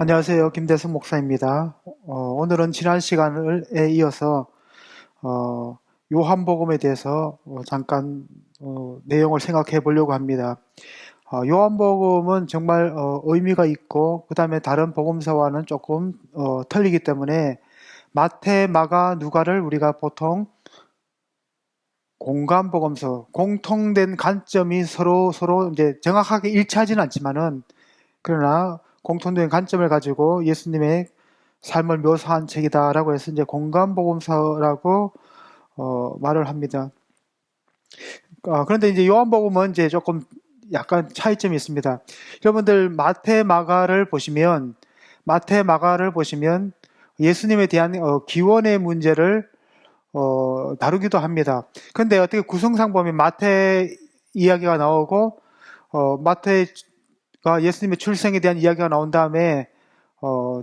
안녕하세요. 김대성 목사입니다. 오늘은 지난 시간에 이어서 요한복음에 대해서 잠깐 내용을 생각해 보려고 합니다. 요한복음은 정말 의미가 있고 그 다음에 다른 복음서와는 조금 틀리기 때문에 마태, 마가, 누가를 우리가 보통 공간복음서, 공통된 관점이 서로 이제 정확하게 일치하지는 않지만은 그러나 공통된 관점을 가지고 예수님의 삶을 묘사한 책이다라고 해서 이제 공간복음서라고 말을 합니다. 그런데 이제 요한복음은 이제 조금 약간 차이점이 있습니다. 여러분들 마태, 마가를 보시면 예수님에 대한 기원의 문제를 다루기도 합니다. 그런데 어떻게 구성상 보면 마태 이야기가 나오고 마태가 예수님의 출생에 대한 이야기가 나온 다음에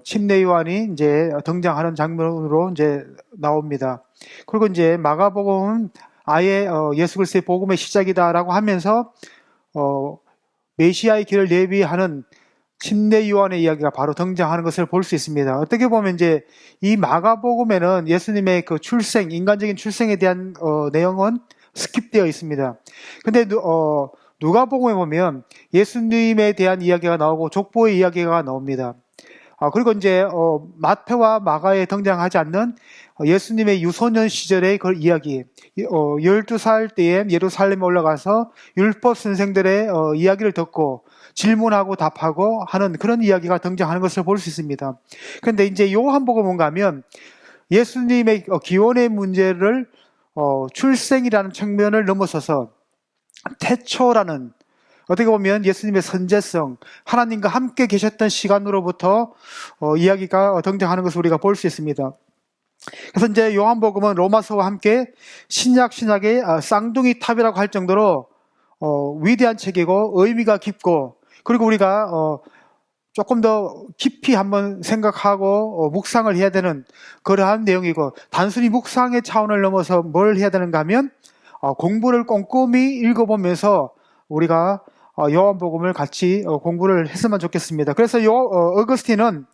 침례 요한이 이제 등장하는 장면으로 이제 나옵니다. 그리고 이제 마가복음은 아예 예수 그리스도의 복음의 시작이다라고 하면서 메시아의 길을 예비하는 침례 요한의 이야기가 바로 등장하는 것을 볼 수 있습니다. 어떻게 보면 이제 이 마가복음에는 예수님의 그 출생, 인간적인 출생에 대한 내용은 스킵되어 있습니다. 근데 누가복음에 보면 예수님에 대한 이야기가 나오고 족보의 이야기가 나옵니다. 그리고 이제 마태와 마가에 등장하지 않는 예수님의 유소년 시절의 그 이야기, 12살 때에 예루살렘에 올라가서 율법 선생들의 이야기를 듣고 질문하고 답하고 하는 그런 이야기가 등장하는 것을 볼 수 있습니다. 그런데 이제 요한복음은 가면 예수님의 기원의 문제를 출생이라는 측면을 넘어서서 태초라는, 어떻게 보면 예수님의 선제성, 하나님과 함께 계셨던 시간으로부터 이야기가 등장하는 것을 우리가 볼 수 있습니다. 그래서 이제 요한복음은 로마서와 함께 신약의 쌍둥이 탑이라고 할 정도로 위대한 책이고 의미가 깊고, 그리고 우리가 조금 더 깊이 한번 생각하고 묵상을 해야 되는 그러한 내용이고, 단순히 묵상의 차원을 넘어서 뭘 해야 되는가 하면 공부를 꼼꼼히 읽어보면서 우리가 요한복음을 같이 공부를 했으면 좋겠습니다. 그래서 어거스틴은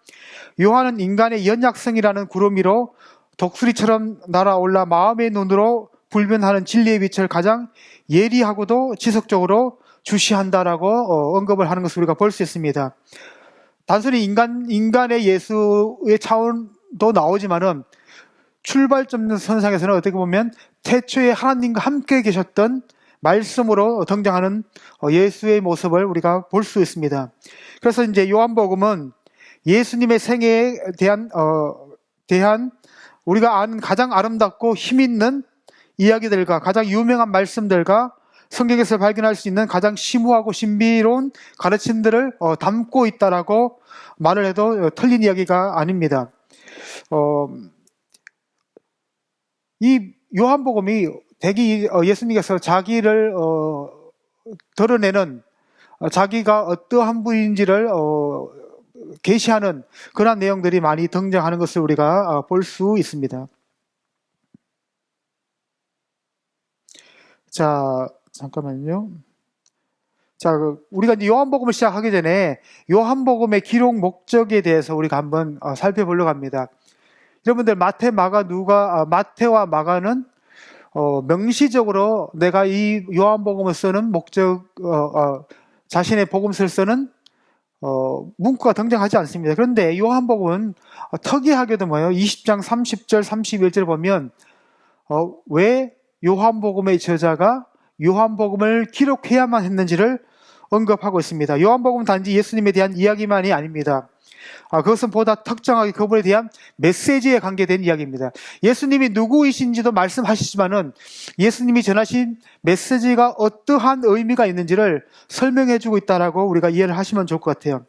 요한은 인간의 연약성이라는 구름 위로 독수리처럼 날아올라 마음의 눈으로 불변하는 진리의 빛을 가장 예리하고도 지속적으로 주시한다라고 언급을 하는 것을 우리가 볼 수 있습니다. 단순히 인간의 예수의 차원도 나오지만은 출발점 선상에서는 어떻게 보면 태초에 하나님과 함께 계셨던 말씀으로 등장하는 예수의 모습을 우리가 볼 수 있습니다. 그래서 이제 요한복음은 예수님의 생애에 대한 우리가 아는 가장 아름답고 힘있는 이야기들과 가장 유명한 말씀들과 성경에서 발견할 수 있는 가장 심오하고 신비로운 가르침들을 담고 있다라고 말을 해도 틀린 이야기가 아닙니다. 이 요한복음이 대개 예수님께서 자기를 드러내는, 자기가 어떠한 분인지를 계시하는 그런 내용들이 많이 등장하는 것을 우리가 볼 수 있습니다. 자, 잠깐만요. 자, 우리가 이제 요한복음을 시작하기 전에 요한복음의 기록 목적에 대해서 우리가 한번 살펴보려고 합니다. 여러분들 마태와 마가는 명시적으로 내가 이 요한복음을 쓰는 목적, 자신의 복음서를 쓰는 문구가 등장하지 않습니다. 그런데 요한복음은 특이하게도 20장 30절, 31절 보면 왜 요한복음의 저자가 요한복음을 기록해야만 했는지를 언급하고 있습니다. 요한복음은 단지 예수님에 대한 이야기만이 아닙니다. 그것은 보다 특정하게 그분에 대한 메시지에 관계된 이야기입니다. 예수님이 누구이신지도 말씀하시지만은 예수님이 전하신 메시지가 어떠한 의미가 있는지를 설명해주고 있다라고 우리가 이해를 하시면 좋을 것 같아요.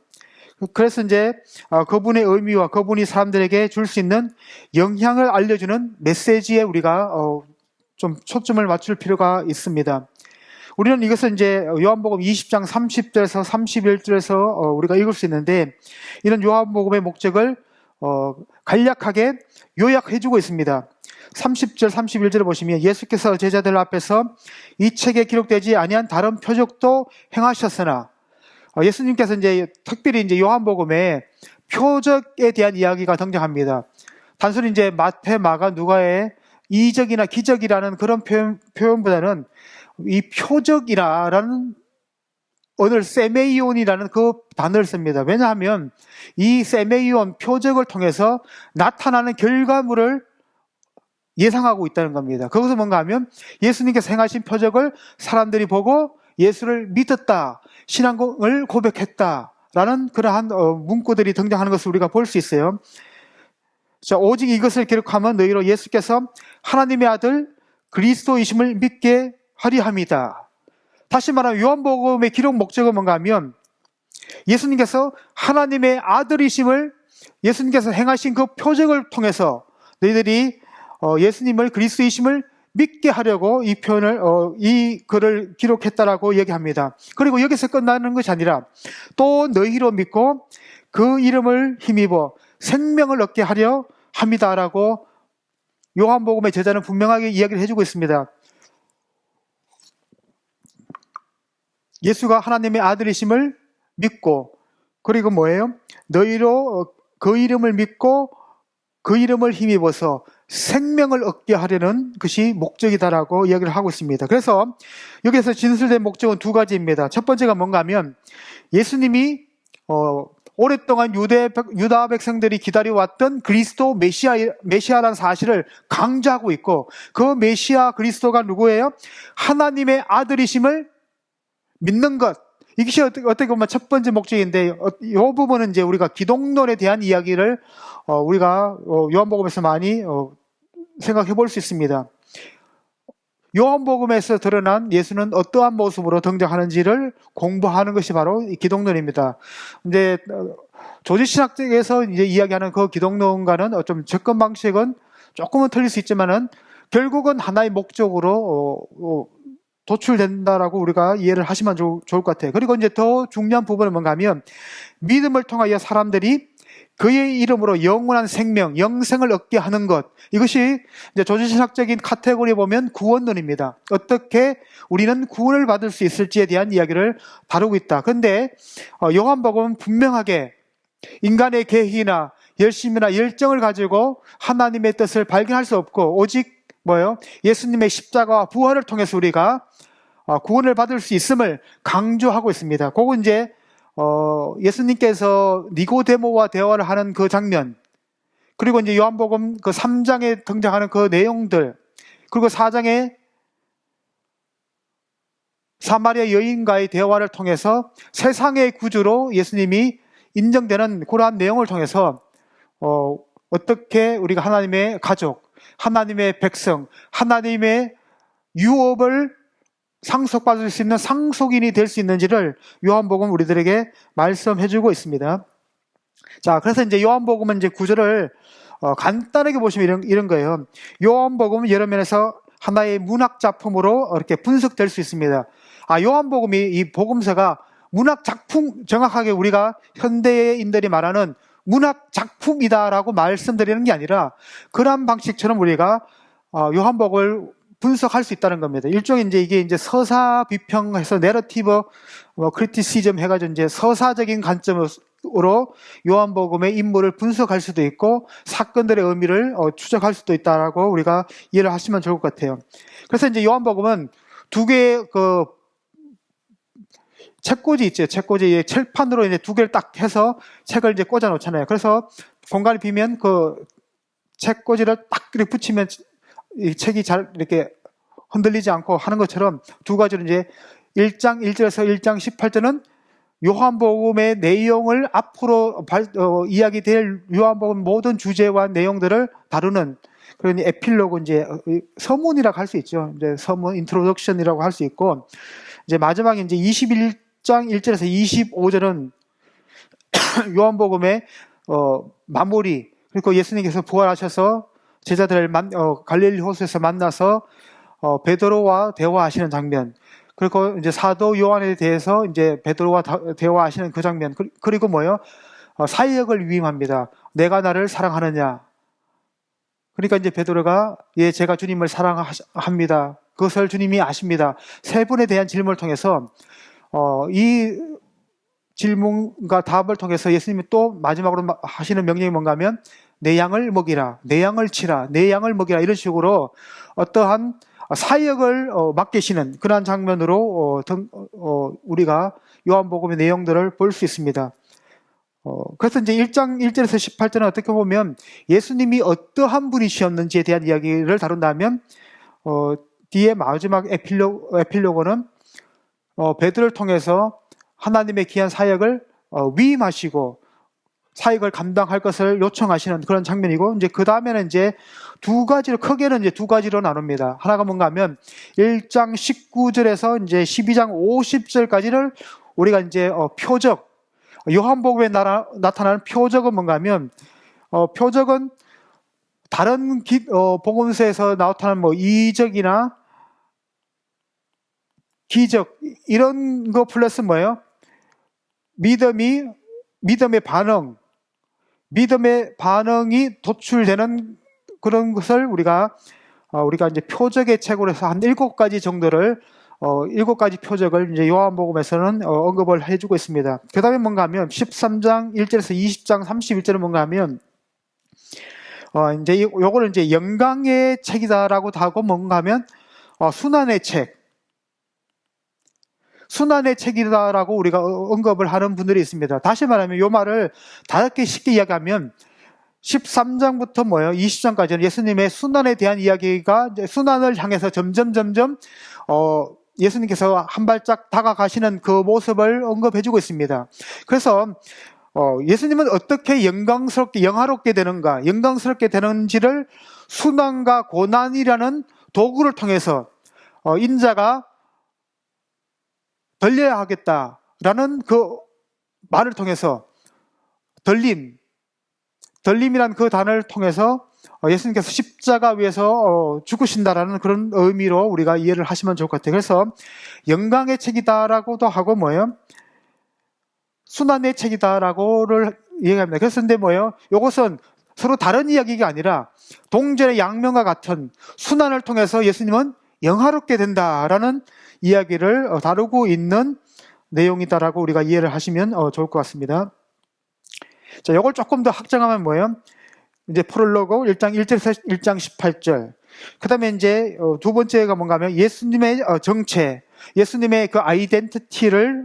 그래서 이제 그분의 의미와 그분이 사람들에게 줄 수 있는 영향을 알려주는 메시지에 우리가 좀 초점을 맞출 필요가 있습니다. 우리는 이것을 이제 요한복음 20장 30절에서 31절에서 우리가 읽을 수 있는데, 이런 요한복음의 목적을 간략하게 요약해주고 있습니다. 30절, 31절을 보시면 예수께서 제자들 앞에서 이 책에 기록되지 아니한 다른 표적도 행하셨으나, 예수님께서 이제 특별히 이제 요한복음에 표적에 대한 이야기가 등장합니다. 단순히 이제 마태, 마가, 누가의 이적이나 기적이라는 그런 표현보다는 이 표적이라는 오늘 세메이온이라는 그 단어를 씁니다. 왜냐하면 이 세메이온 표적을 통해서 나타나는 결과물을 예상하고 있다는 겁니다. 거기서 뭔가 하면 예수님께서 행하신 표적을 사람들이 보고 예수를 믿었다, 신앙을 고백했다라는 그러한 문구들이 등장하는 것을 우리가 볼 수 있어요. 자, 오직 이것을 기록하면 너희로 예수께서 하나님의 아들 그리스도이심을 믿게 하리 함이다. 다시 말하면 요한복음의 기록 목적은 뭔가 하면 예수님께서 하나님의 아들이심을 예수님께서 행하신 그 표적을 통해서 너희들이 예수님을 그리스도이심을 믿게 하려고 이 표현을 이 글을 기록했다라고 얘기합니다. 그리고 여기서 끝나는 것이 아니라 또 너희로 믿고 그 이름을 힘입어 생명을 얻게 하려 합니다라고 요한복음의 저자는 분명하게 이야기를 해주고 있습니다. 예수가 하나님의 아들이심을 믿고 그리고 뭐예요? 너희로 그 이름을 믿고 그 이름을 힘입어서 생명을 얻게 하려는 것이 목적이다라고 이야기를 하고 있습니다. 그래서 여기서 진술된 목적은 두 가지입니다. 첫 번째가 뭔가 하면 예수님이 오랫동안 유다 백성들이 기다려왔던 그리스도 메시아라는 사실을 강조하고 있고 그 메시아 그리스도가 누구예요? 하나님의 아들이심을 믿는 것. 이것이 어떻게 보면 첫 번째 목적인데 이 부분은 이제 우리가 기독론에 대한 이야기를 우리가 요한복음에서 많이 생각해 볼 수 있습니다. 요한복음에서 드러난 예수는 어떠한 모습으로 등장하는지를 공부하는 것이 바로 이 기독론입니다. 이제 조지신학적에서 이제 이야기하는 그 기독론과는 좀 접근 방식은 조금은 틀릴 수 있지만은 결국은 하나의 목적으로 도출된다라고 우리가 이해를 하시면 좋을 것 같아요. 그리고 이제 더 중요한 부분은 뭔가 하면 믿음을 통하여 사람들이 그의 이름으로 영원한 생명, 영생을 얻게 하는 것. 이것이 이제 조지신학적인 카테고리에 보면 구원론입니다. 어떻게 우리는 구원을 받을 수 있을지에 대한 이야기를 다루고 있다. 그런데 요한복음은 분명하게 인간의 계획이나 열심이나 열정을 가지고 하나님의 뜻을 발견할 수 없고 오직 뭐예요? 예수님의 십자가와 부활을 통해서 우리가 구원을 받을 수 있음을 강조하고 있습니다. 그거 이제 예수님께서 니고데모와 대화를 하는 그 장면, 그리고 이제 요한복음 그 3장에 등장하는 그 내용들, 그리고 4장에 사마리아 여인과의 대화를 통해서 세상의 구주로 예수님이 인정되는 그러한 내용을 통해서 어떻게 우리가 하나님의 가족, 하나님의 백성, 하나님의 유업을 상속받을 수 있는 상속인이 될 수 있는지를 요한복음 우리들에게 말씀해주고 있습니다. 자, 그래서 이제 요한복음은 이제 구절을 간단하게 보시면 이런 거예요. 요한복음은 여러 면에서 하나의 문학 작품으로 이렇게 분석될 수 있습니다. 요한복음이 이 복음서가 문학 작품, 정확하게 우리가 현대인들이 말하는 문학 작품이다라고 말씀드리는 게 아니라 그런 방식처럼 우리가 요한복음을 분석할 수 있다는 겁니다. 일종의 이게 이제 서사 비평해서 내러티브 크리티시즘 해가지고 이제 서사적인 관점으로 요한복음의 인물을 분석할 수도 있고 사건들의 의미를 추적할 수도 있다라고 우리가 이해를 하시면 좋을 것 같아요. 그래서 이제 요한복음은 두 개의 그 책꽂이 있죠. 책꽂이 칠판으로 이제 두 개를 딱 해서 책을 이제 꽂아 놓잖아요. 그래서 공간이 비면 그 책꽂이를 딱 이렇게 붙이면 이 책이 잘 이렇게 흔들리지 않고 하는 것처럼 두 가지로 이제 1장 1절에서 1장 18절은 요한복음의 내용을 앞으로 이야기될 요한복음 모든 주제와 내용들을 다루는 그런 에필로그 이제 서문이라고 할 수 있죠. 이제 서문 인트로덕션이라고 할 수 있고 이제 마지막에 이제 21장 1절에서 25절은 요한복음의 마무리 그리고 예수님께서 부활하셔서 제자들을 갈릴리 호수에서 만나서 베드로와 대화하시는 장면, 그리고 이제 사도 요한에 대해서 이제 베드로와 대화하시는 그 장면, 그리고 뭐요? 사역을 위임합니다. 내가 나를 사랑하느냐? 그러니까 이제 베드로가 예, 제가 주님을 사랑합니다. 그것을 주님이 아십니다. 세 분에 대한 질문을 통해서 이 질문과 답을 통해서 예수님이 또 마지막으로 하시는 명령이 뭔가 하면 내 양을 먹이라, 내 양을 치라, 내 양을 먹이라, 이런 식으로 어떠한 사역을 맡기시는 그러한 장면으로 우리가 요한복음의 내용들을 볼 수 있습니다. 그래서 이제 1장 1절에서 18절은 어떻게 보면 예수님이 어떠한 분이셨는지에 대한 이야기를 다룬다면, 뒤에 마지막 에필로그는 베드로를 통해서 하나님의 귀한 사역을 위임하시고 사역을 감당할 것을 요청하시는 그런 장면이고, 이제 그 다음에는 이제 크게는 이제 두 가지로 나눕니다. 하나가 뭔가 하면 1장 19절에서 이제 12장 50절까지를 우리가 이제 표적, 요한복음에 나타나는 표적은 뭔가 하면, 표적은 다른 복음서에서 나타나는 뭐 이적이나 기적, 이런 거 플러스 뭐예요? 믿음의 반응이 도출되는 그런 것을 우리가 이제 표적의 책으로 해서 한 7가지 정도를, 7가지 표적을 이제 요한복음에서는 언급을 해주고 있습니다. 그 다음에 뭔가 하면 13장 1절에서 20장 31절은 뭔가 하면, 이제 요거를 이제 영광의 책이다라고 하고 뭔가 하면, 순환의 책이다라고 우리가 언급을 하는 분들이 있습니다. 다시 말하면 이 말을 다르게 쉽게 이야기하면 13장부터 20장까지는 예수님의 순환에 대한 이야기가 이제 순환을 향해서 점점 예수님께서 한 발짝 다가가시는 그 모습을 언급해주고 있습니다. 그래서 예수님은 어떻게 영화롭게 되는가, 영광스럽게 되는지를 순환과 고난이라는 도구를 통해서 인자가 덜려야 하겠다라는 그 말을 통해서 덜림이란 그 단어를 통해서 예수님께서 십자가 위에서 죽으신다라는 그런 의미로 우리가 이해를 하시면 좋을 것 같아요. 그래서 영광의 책이다라고도 하고 순환의 책이다라고를 얘기합니다. 그래서 근데 이것은 서로 다른 이야기가 아니라 동전의 양면과 같은 순환을 통해서 예수님은 영화롭게 된다라는 이야기를 다루고 있는 내용이다라고 우리가 이해를 하시면 좋을 것 같습니다. 자, 이걸 조금 더 확장하면 이제 프롤로그 1장 1절에서 1장 18절. 그 다음에 이제 두 번째가 뭔가 하면 예수님의 정체, 예수님의 그 아이덴티티를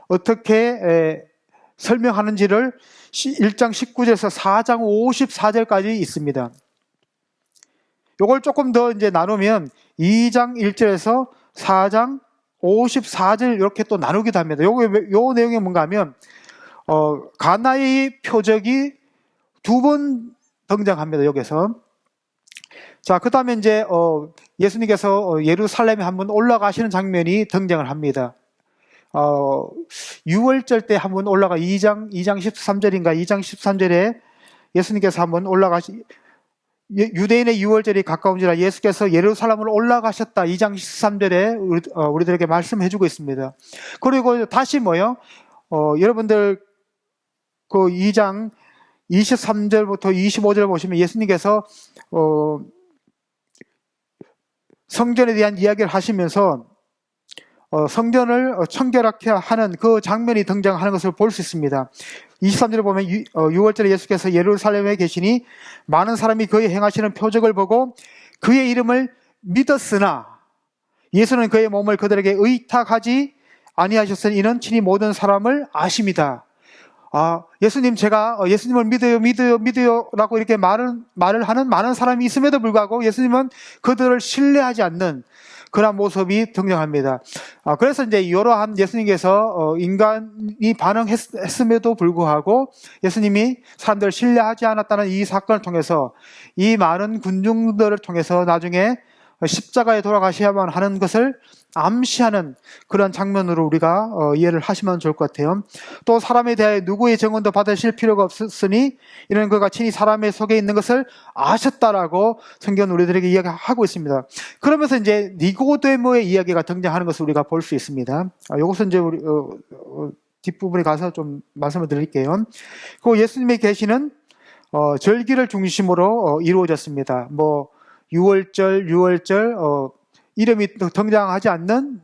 어떻게 설명하는지를 1장 19절에서 4장 54절까지 있습니다. 이걸 조금 더 이제 나누면 2장 1절에서 4장 54절 이렇게 또 나누기도 합니다. 요 내용이 뭔가 하면, 가나의 표적이 2번 등장합니다, 여기서. 자, 그 다음에 이제, 예수님께서 예루살렘에 한번 올라가시는 장면이 등장을 합니다. 6월절 때 한번 2장 13절인가 2장 13절에 예수님께서 한번 유대인의 6월절이 가까운지라 예수께서 예루살렘으로 올라가셨다. 2장 13절에 우리들에게 말씀해주고 있습니다. 그리고 다시 여러분들 그 2장 23절부터 25절 보시면 예수님께서 성전에 대한 이야기를 하시면서 성전을 청결하게 하는 그 장면이 등장하는 것을 볼 수 있습니다. 23절에 보면 6월절에 예수께서 예루살렘에 계시니 많은 사람이 그의 행하시는 표적을 보고 그의 이름을 믿었으나 예수는 그의 몸을 그들에게 의탁하지 아니하셨으니 이는 친히 모든 사람을 아심이다. 제가 예수님을 믿어요 라고 이렇게 말을 하는 많은 사람이 있음에도 불구하고 예수님은 그들을 신뢰하지 않는 그런 모습이 등장합니다. 그래서 이제 이러한 예수님께서 인간이 반응했음에도 불구하고 예수님이 사람들을 신뢰하지 않았다는 이 사건을 통해서 이 많은 군중들을 통해서 나중에 십자가에 돌아가셔야만 하는 것을 암시하는 그런 장면으로 우리가 이해를 하시면 좋을 것 같아요. 또 사람에 대해 누구의 증언도 받으실 필요가 없으니 이는 그가 친히 사람의 속에 있는 것을 아셨다라고 성경은 우리들에게 이야기하고 있습니다. 그러면서 이제 니고데모의 이야기가 등장하는 것을 우리가 볼 수 있습니다. 이것은 이제 우리 뒷부분에 가서 좀 말씀을 드릴게요. 그 예수님이 계시는 절기를 중심으로 이루어졌습니다. 6월절, 이름이 등장하지 않는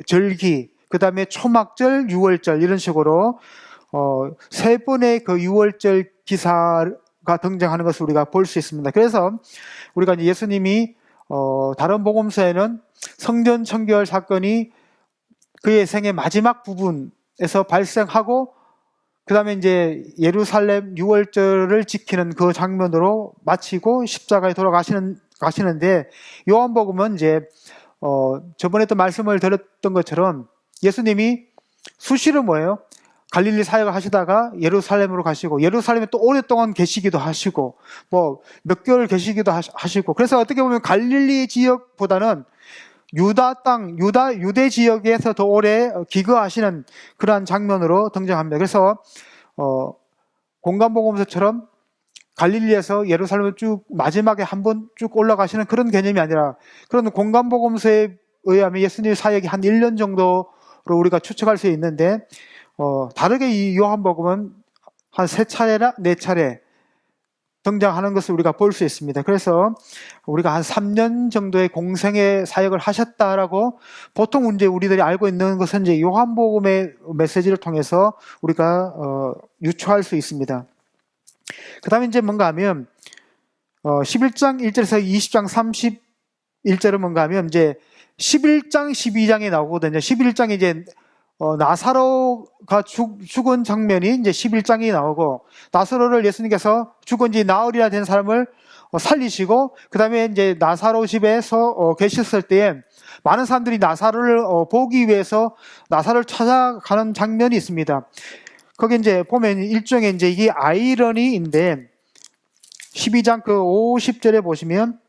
절기, 그 다음에 초막절, 유월절 이런 식으로 세 번의 그 유월절 기사가 등장하는 것을 우리가 볼 수 있습니다. 그래서 우리가 이제 예수님이 다른 복음서에는 성전 청결 사건이 그의 생의 마지막 부분에서 발생하고 그 다음에 이제 예루살렘 유월절을 지키는 그 장면으로 마치고 십자가에 가시는데 요한복음은 이제 저번에도 말씀을 드렸던 것처럼 예수님이 수시로 뭐예요? 갈릴리 사역을 하시다가 예루살렘으로 가시고 예루살렘에 또 오랫동안 계시기도 하시고 뭐 몇 개월 계시기도 하시고 그래서 어떻게 보면 갈릴리 지역보다는 유다 땅, 유대 지역에서 더 오래 기거하시는 그러한 장면으로 등장합니다. 그래서 공간복음서처럼 갈릴리에서 예루살렘을 쭉 마지막에 한번 쭉 올라가시는 그런 개념이 아니라 그런 공간복음서에 의하면 예수님의 사역이 한 1년 정도로 우리가 추측할 수 있는데 다르게 이 요한복음은 한 3차례나 4차례 등장하는 것을 우리가 볼 수 있습니다. 그래서 우리가 한 3년 정도의 공생의 사역을 하셨다라고 보통 이제 우리들이 알고 있는 것은 이제 요한복음의 메시지를 통해서 우리가 유추할 수 있습니다. 그 다음에 이제 뭔가 하면 11장 1절에서 20장 31절은 뭔가 하면 이제 11장 12장에 나오거든요. 11장에 이제 나사로가 죽은 장면이 이제 11장이 나오고 나사로를 예수님께서 죽은 지 나흘이나 된 사람을 살리시고 그 다음에 이제 나사로 집에서 계셨을 때에 많은 사람들이 나사로를 보기 위해서 나사로를 찾아가는 장면이 있습니다. 거기 이제 보면 일종의 이제 이게 아이러니인데 12장 그 50절에 보시면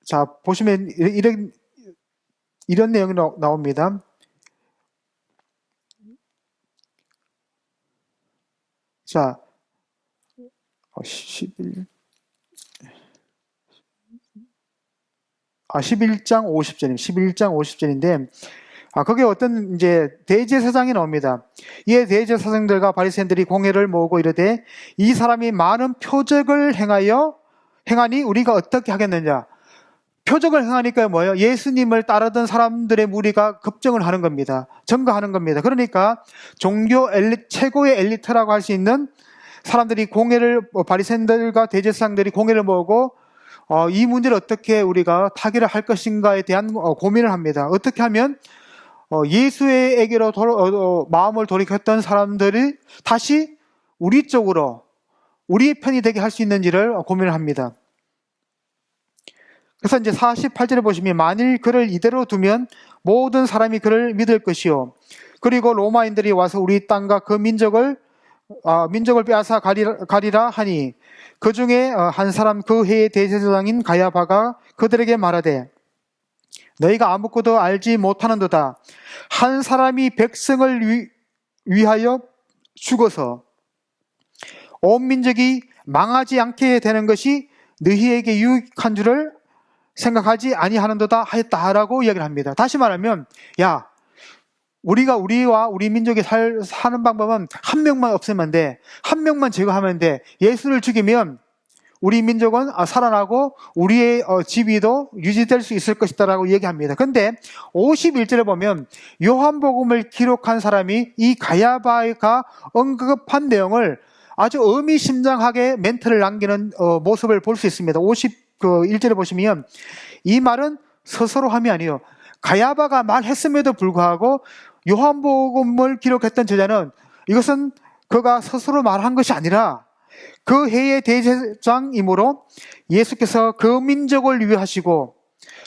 자, 보시면 이런 내용이 나옵니다. 자, 11장 50절인데, 거기에 어떤 이제 대제사장이 나옵니다. 이에 대제사장들과 바리새인들이 공회를 모으고 이르되 이 사람이 많은 표적을 행하니 우리가 어떻게 하겠느냐. 표적을 행하니까 뭐예요? 예수님을 따르던 사람들의 무리가 급증을 하는 겁니다. 증가하는 겁니다. 그러니까 종교 최고의 엘리트라고 할 수 있는 사람들이 바리새인들과 대제사장들이 공회를 모으고 이 문제를 어떻게 우리가 타개를 할 것인가에 대한 고민을 합니다. 어떻게 하면 예수에게로 마음을 돌이켰던 사람들이 다시 우리 쪽으로 우리의 편이 되게 할 수 있는지를 고민을 합니다. 그래서 이제 48절에 보시면 만일 그를 이대로 두면 모든 사람이 그를 믿을 것이요. 그리고 로마인들이 와서 우리 땅과 그 민족을 빼앗아 가리라 하니 그 중에 한 사람 그 해의 대제사장인 가야바가 그들에게 말하되 너희가 아무것도 알지 못하는도다. 한 사람이 백성을 위하여 죽어서 온 민족이 망하지 않게 되는 것이 너희에게 유익한 줄을 생각하지 아니하는도다 하였다라고 이야기를 합니다. 다시 말하면 우리와 우리 민족이 사는 방법은 한 명만 없애면 돼. 한 명만 제거하면 돼. 예수를 죽이면 우리 민족은 살아나고 우리의 지위도 유지될 수 있을 것이다라고 얘기합니다. 근데 51절에 보면 요한복음을 기록한 사람이 이 가야바가 언급한 내용을 아주 의미심장하게 멘트를 남기는 모습을 볼 수 있습니다. 51절에 보시면 이 말은 스스로함이 아니에요. 가야바가 말했음에도 불구하고 요한복음을 기록했던 저자는 이것은 그가 스스로 말한 것이 아니라 그 해의 대제사장이므로 예수께서 그 민족을 위하시고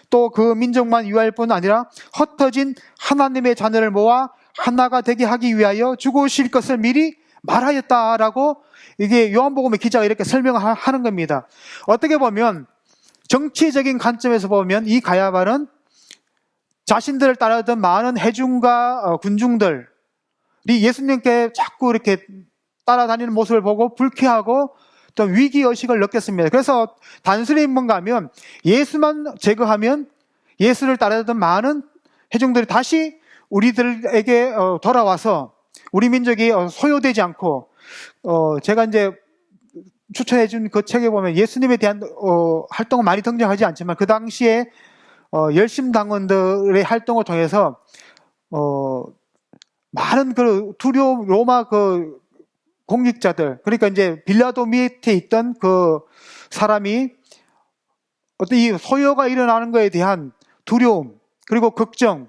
또 그 민족만 위할 뿐 아니라 흩어진 하나님의 자녀를 모아 하나가 되게 하기 위하여 죽으실 것을 미리 말하였다라고 이게 요한복음의 기자가 이렇게 설명하는 겁니다. 어떻게 보면 정치적인 관점에서 보면 이 가야바는 자신들을 따르던 많은 회중과 군중들이 예수님께 자꾸 이렇게 따라다니는 모습을 보고 불쾌하고 또 위기의식을 느꼈습니다. 그래서 단순히 뭔가 하면 예수만 제거하면 예수를 따르던 많은 회중들이 다시 우리들에게 돌아와서 우리 민족이 소요되지 않고 제가 이제 추천해준 그 책에 보면 예수님에 대한 활동은 많이 등장하지 않지만 그 당시에 열심당원들의 활동을 통해서 많은 그 두려움 로마 그 공직자들, 그러니까 이제 빌라도 밑에 있던 그 사람이 어떤 이 소요가 일어나는 것에 대한 두려움 그리고 걱정,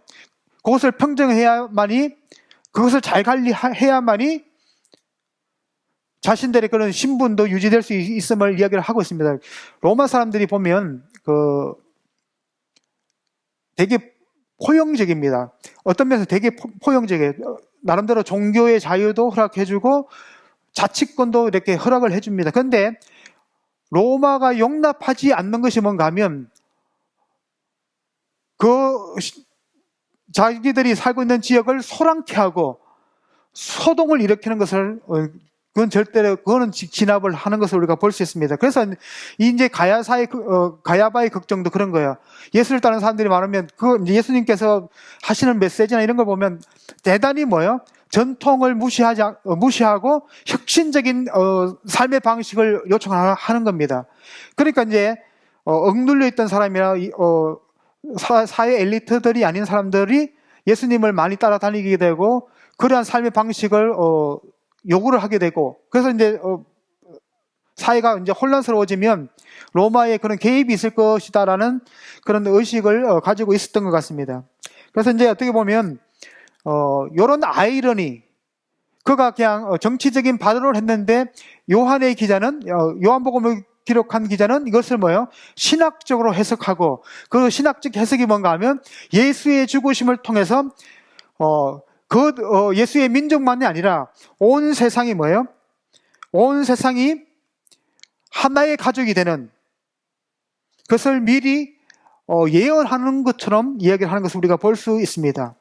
그것을 평정해야만이, 그것을 잘 관리해야만이 자신들의 그런 신분도 유지될 수 있음을 이야기를 하고 있습니다. 로마 사람들이 보면 되게 포용적입니다. 어떤 면에서 되게 포용적이에요. 나름대로 종교의 자유도 허락해주고 자치권도 이렇게 허락을 해줍니다. 그런데 로마가 용납하지 않는 것이 뭔가 하면 자기들이 살고 있는 지역을 소란케 하고 소동을 일으키는 것을 그거는 진압을 하는 것을 우리가 볼 수 있습니다. 그래서 이제 가야바의 걱정도 그런 거예요. 예수를 따르는 사람들이 많으면 예수님께서 하시는 메시지나 이런 걸 보면 대단히 전통을 무시하고 혁신적인 삶의 방식을 요청하는 겁니다. 그러니까 이제 억눌려 있던 사람이나 사회 엘리트들이 아닌 사람들이 예수님을 많이 따라다니게 되고 그러한 삶의 방식을 요구를 하게 되고, 그래서 이제 사회가 이제 혼란스러워지면 로마의 그런 개입이 있을 것이다라는 그런 의식을 가지고 있었던 것 같습니다. 그래서 이제 어떻게 보면 이런 아이러니, 그가 그냥 정치적인 발언을 했는데 요한의 기자는 요한복음을 기록한 기자는 이것을 신학적으로 해석하고, 그 신학적 해석이 뭔가 하면 예수의 죽으심을 통해서 예수의 민족만이 아니라 온 세상이 온 세상이 하나의 가족이 되는 그것을 미리 예언하는 것처럼 이야기를 하는 것을 우리가 볼 수 있습니다.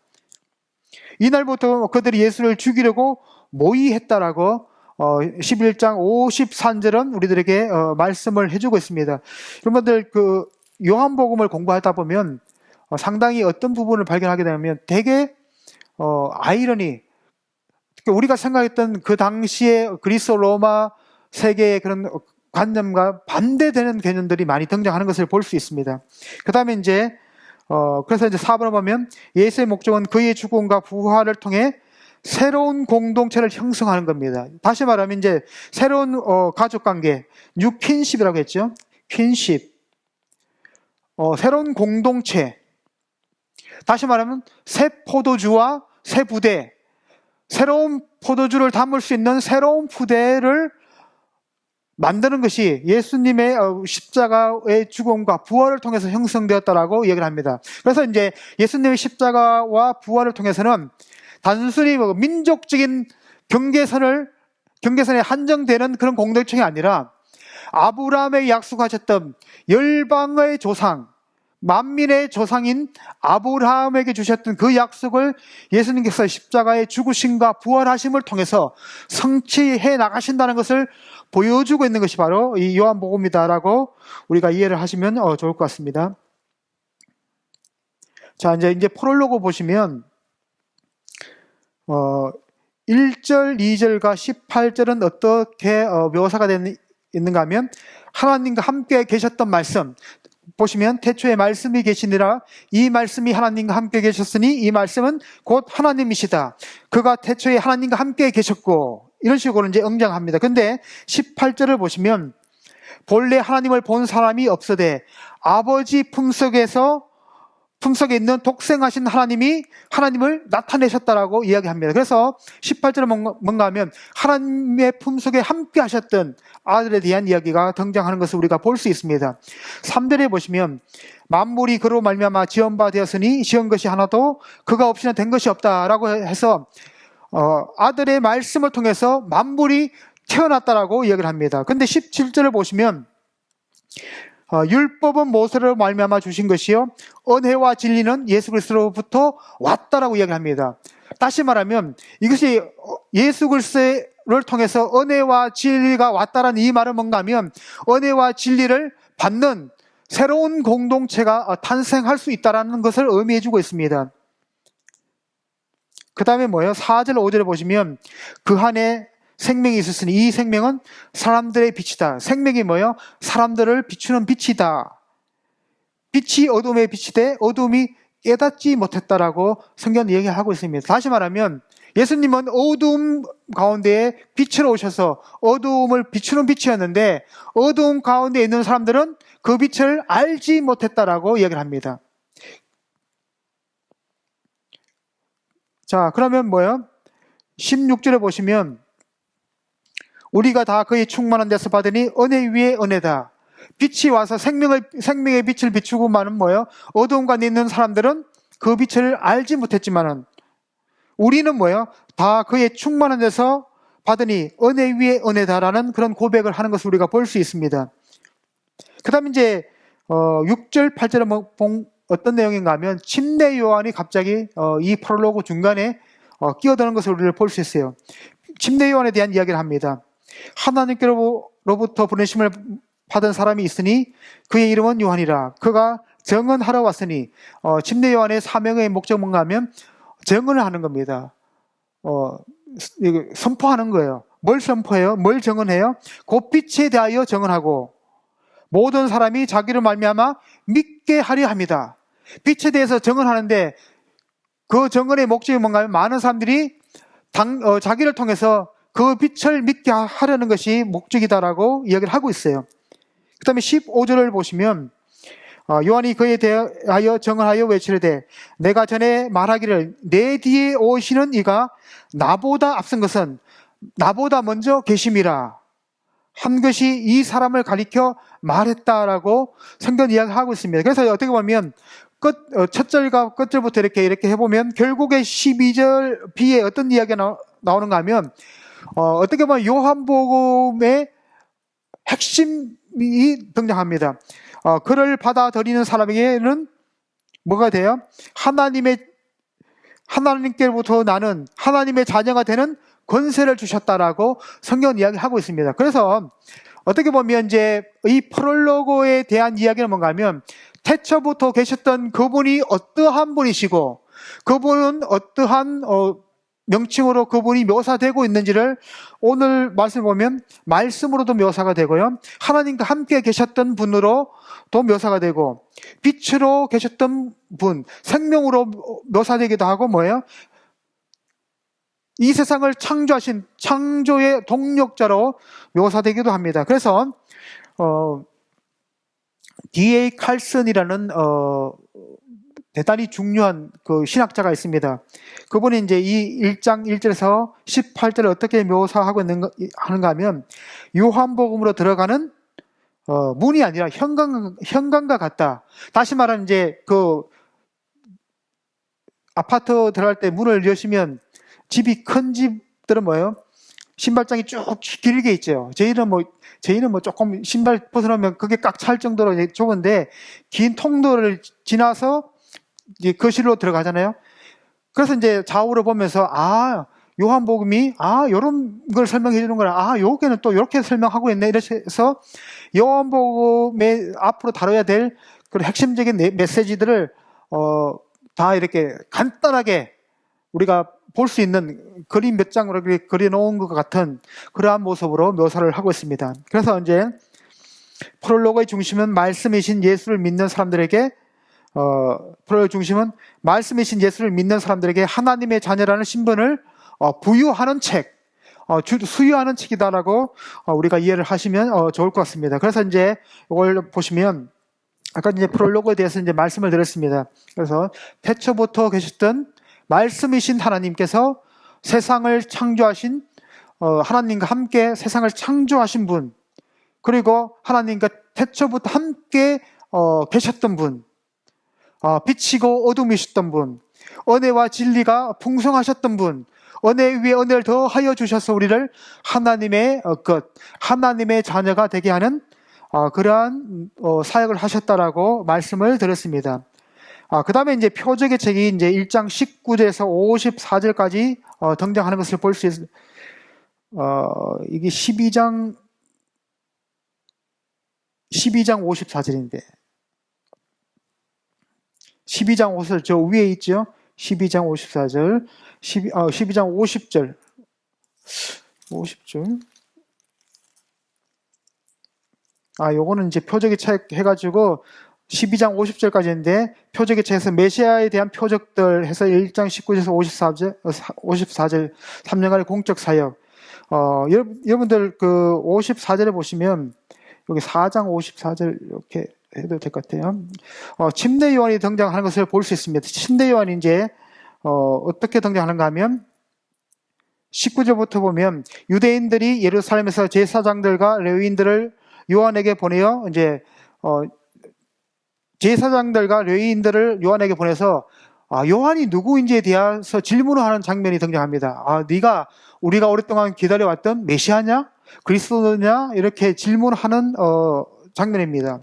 이날부터 그들이 예수를 죽이려고 모의했다라고 11장 53절은 우리들에게 말씀을 해주고 있습니다. 여러분들 요한복음을 공부하다 보면 상당히 어떤 부분을 발견하게 되면 되게 아이러니, 우리가 생각했던 그 당시에 그리스 로마 세계의 그런 관념과 반대되는 개념들이 많이 등장하는 것을 볼 수 있습니다. 그 다음에 이제 그래서 이제 4번을 보면 예수의 목적은 그의 죽음과 부활을 통해 새로운 공동체를 형성하는 겁니다. 다시 말하면 이제 새로운 가족관계, 뉴 퀸십이라고 했죠. 퀸십, 새로운 공동체. 다시 말하면 새 포도주와 새 부대, 새로운 포도주를 담을 수 있는 새로운 부대를 만드는 것이 예수님의 십자가의 죽음과 부활을 통해서 형성되었다라고 얘기를 합니다. 그래서 이제 예수님의 십자가와 부활을 통해서는 단순히 민족적인 경계선에 한정되는 그런 공동체가 아니라 아브라함의 약속하셨던 열방의 조상, 만민의 조상인 아브라함에게 주셨던 그 약속을 예수님께서 십자가의 죽으심과 부활하심을 통해서 성취해 나가신다는 것을 보여주고 있는 것이 바로 이 요한복음이다라고 우리가 이해를 하시면 좋을 것 같습니다. 자, 이제 프롤로그 보시면 1절, 2절과 18절은 어떻게 묘사가 있는가 하면 하나님과 함께 계셨던 말씀, 보시면 태초에 말씀이 계시니라, 이 말씀이 하나님과 함께 계셨으니 이 말씀은 곧 하나님이시다. 그가 태초에 하나님과 함께 계셨고, 이런 식으로 이제 응장합니다. 근데 18절을 보시면 본래 하나님을 본 사람이 없으되 아버지 품속에 있는 독생하신 하나님이 하나님을 나타내셨다라고 이야기합니다. 그래서 18절은 뭔가 하면 하나님의 품속에 함께 하셨던 아들에 대한 이야기가 등장하는 것을 우리가 볼 수 있습니다. 3절에 보시면 만물이 그로 말미암아 지은 바 되었으니 지은 것이 하나도 그가 없이는 된 것이 없다라고 해서 아들의 말씀을 통해서 만물이 태어났다라고 이야기를 합니다. 근데 17절을 보시면 율법은 모세로 말미암아 주신 것이요 은혜와 진리는 예수 그리스도로부터 왔다라고 이야기합니다. 다시 말하면 이것이 예수 그리스도를 통해서 은혜와 진리가 왔다라는 이 말은 뭔가 하면 은혜와 진리를 받는 새로운 공동체가 탄생할 수 있다라는 것을 의미해 주고 있습니다. 그 다음에 4절 5절을 보시면 그 안에 생명이 있었으니 이 생명은 사람들의 빛이다. 생명이 뭐예요? 사람들을 비추는 빛이다. 빛이 어둠에 비치되 어둠이 깨닫지 못했다라고 성경은 얘기하고 있습니다. 다시 말하면 예수님은 어둠 가운데에 빛으로 오셔서 어둠을 비추는 빛이었는데 어둠 가운데 있는 사람들은 그 빛을 알지 못했다라고 얘기를 합니다. 자, 그러면 뭐예요? 16절에 보시면 우리가 다 그의 충만한 데서 받으니 은혜 위에 은혜다. 빛이 와서 생명의 빛을 비추고만은 뭐예요? 어두운 가운데 있는 사람들은 그 빛을 알지 못했지만은 우리는 뭐예요? 다 그의 충만한 데서 받으니 은혜 위에 은혜다라는 그런 고백을 하는 것을 우리가 볼 수 있습니다. 그 다음에 이제 6절, 8절에 어떤 내용인가 하면 침례 요한이 갑자기 이 프롤로그 중간에 끼어드는 것을 우리를 볼 수 있어요. 침례 요한에 대한 이야기를 합니다. 하나님께로부터 부르심을 받은 사람이 있으니 그의 이름은 요한이라. 그가 증언하러 왔으니 침례 요한의 사명의 목적은 뭔가 하면 증언을 하는 겁니다. 선포하는 거예요. 뭘 선포해요? 뭘 증언해요? 그 빛에 대하여 증언하고 모든 사람이 자기를 말미암아 믿게 하려 합니다. 빛에 대해서 증언하는데 그 증언의 목적이 뭔가 하면 많은 사람들이 자기를 통해서 그 빛을 믿게 하려는 것이 목적이다라고 이야기를 하고 있어요. 그 다음에 15절을 보시면 요한이 그에 대하여 증언하여 외치르되 내가 전에 말하기를 내 뒤에 오시는 이가 나보다 앞선 것은 나보다 먼저 계심이라 한 것이 이 사람을 가리켜 말했다라고 성경 이야기하고 있습니다. 그래서 어떻게 보면 첫 절과 끝절부터 이렇게 해보면 결국에 12절 B에 어떤 이야기가 나오는가 하면 어떻게 보면 요한복음의 핵심이 등장합니다. 그를 받아들이는 사람에게는 뭐가 돼요? 하나님께로부터 나는 하나님의 자녀가 되는 권세를 주셨다라고 성경 이야기하고 있습니다. 그래서 어떻게 보면 이제 이 프롤로고에 대한 이야기는 뭔가 하면 태초부터 계셨던 그분이 어떠한 분이시고 그분은 어떠한 명칭으로 그분이 묘사되고 있는지를 오늘 말씀을 보면 말씀으로도 묘사가 되고요. 하나님과 함께 계셨던 분으로도 묘사가 되고 빛으로 계셨던 분, 생명으로 묘사되기도 하고 뭐예요? 이 세상을 창조하신 창조의 동력자로 묘사되기도 합니다. 그래서 D.A. 칼슨이라는 대단히 중요한 그 신학자가 있습니다. 그분이 이제 이 1장 1절에서 18절을 어떻게 묘사하고 하는가 하면 요한복음으로 들어가는 문이 아니라 현관과 같다. 다시 말하면 이제 그 아파트 들어갈 때 문을 여시면 집이 큰 집들은 뭐예요? 신발장이 쭉 길게 있죠. 저희는 뭐 조금 신발 벗어나면 그게 꽉 찰 정도로 좁은데 긴 통로를 지나서 이제 거실로 들어가잖아요. 그래서 이제 좌우를 보면서 요한복음이 요런 걸 설명해 주는 거라 요게는 또 이렇게 설명하고 있네 이래서 요한복음의 앞으로 다뤄야 될 그런 핵심적인 메시지들을 다 이렇게 간단하게 우리가 볼 수 있는 그림 몇 장으로 그려놓은 것 같은 그러한 모습으로 묘사를 하고 있습니다. 그래서 이제 프롤로그의 중심은 말씀이신 예수를 믿는 사람들에게 프롤로그의 중심은 말씀이신 예수를 믿는 사람들에게 하나님의 자녀라는 신분을 부유하는 책, 수여하는 책이다라고 우리가 이해를 하시면 좋을 것 같습니다. 그래서 이제 이걸 보시면 아까 이제 프롤로그에 대해서 이제 말씀을 드렸습니다. 그래서 태초부터 계셨던 말씀이신 하나님께서 세상을 창조하신 하나님과 함께 세상을 창조하신 분, 그리고 하나님과 태초부터 함께 계셨던 분, 빛이고 어둠이셨던 분, 은혜와 진리가 풍성하셨던 분, 은혜 위에 은혜를 더하여 주셔서 우리를 하나님의 하나님의 자녀가 되게 하는 그러한 사역을 하셨다라고 말씀을 드렸습니다. 그 다음에 이제 표적의 책이 이제 1장 19절에서 54절까지 등장하는 것을 볼 수 있습니다. 이게 12장 54절인데 12장 54절 저 위에 있죠. 12장 54절 12장 50절 50줄. 요거는 이제 표적의 책 해가지고 12장 50절까지인데, 표적의 책에서 메시아에 대한 표적들 해서 1장 19절에서 54절 3년간의 공적 사역. 여러분들 그 54절에 보시면, 여기 4장 54절 이렇게 해도 될 것 같아요. 침례 요한이 등장하는 것을 볼 수 있습니다. 침례 요한이 이제, 어떻게 등장하는가 하면, 19절부터 보면, 유대인들이 예루살렘에서 제사장들과 레위인들을 요한에게 보내어, 이제, 제사장들과 레위인들을 요한에게 보내서, 요한이 누구인지에 대해서 질문을 하는 장면이 등장합니다. 네가 우리가 오랫동안 기다려왔던 메시아냐? 그리스도냐? 이렇게 질문하는, 장면입니다.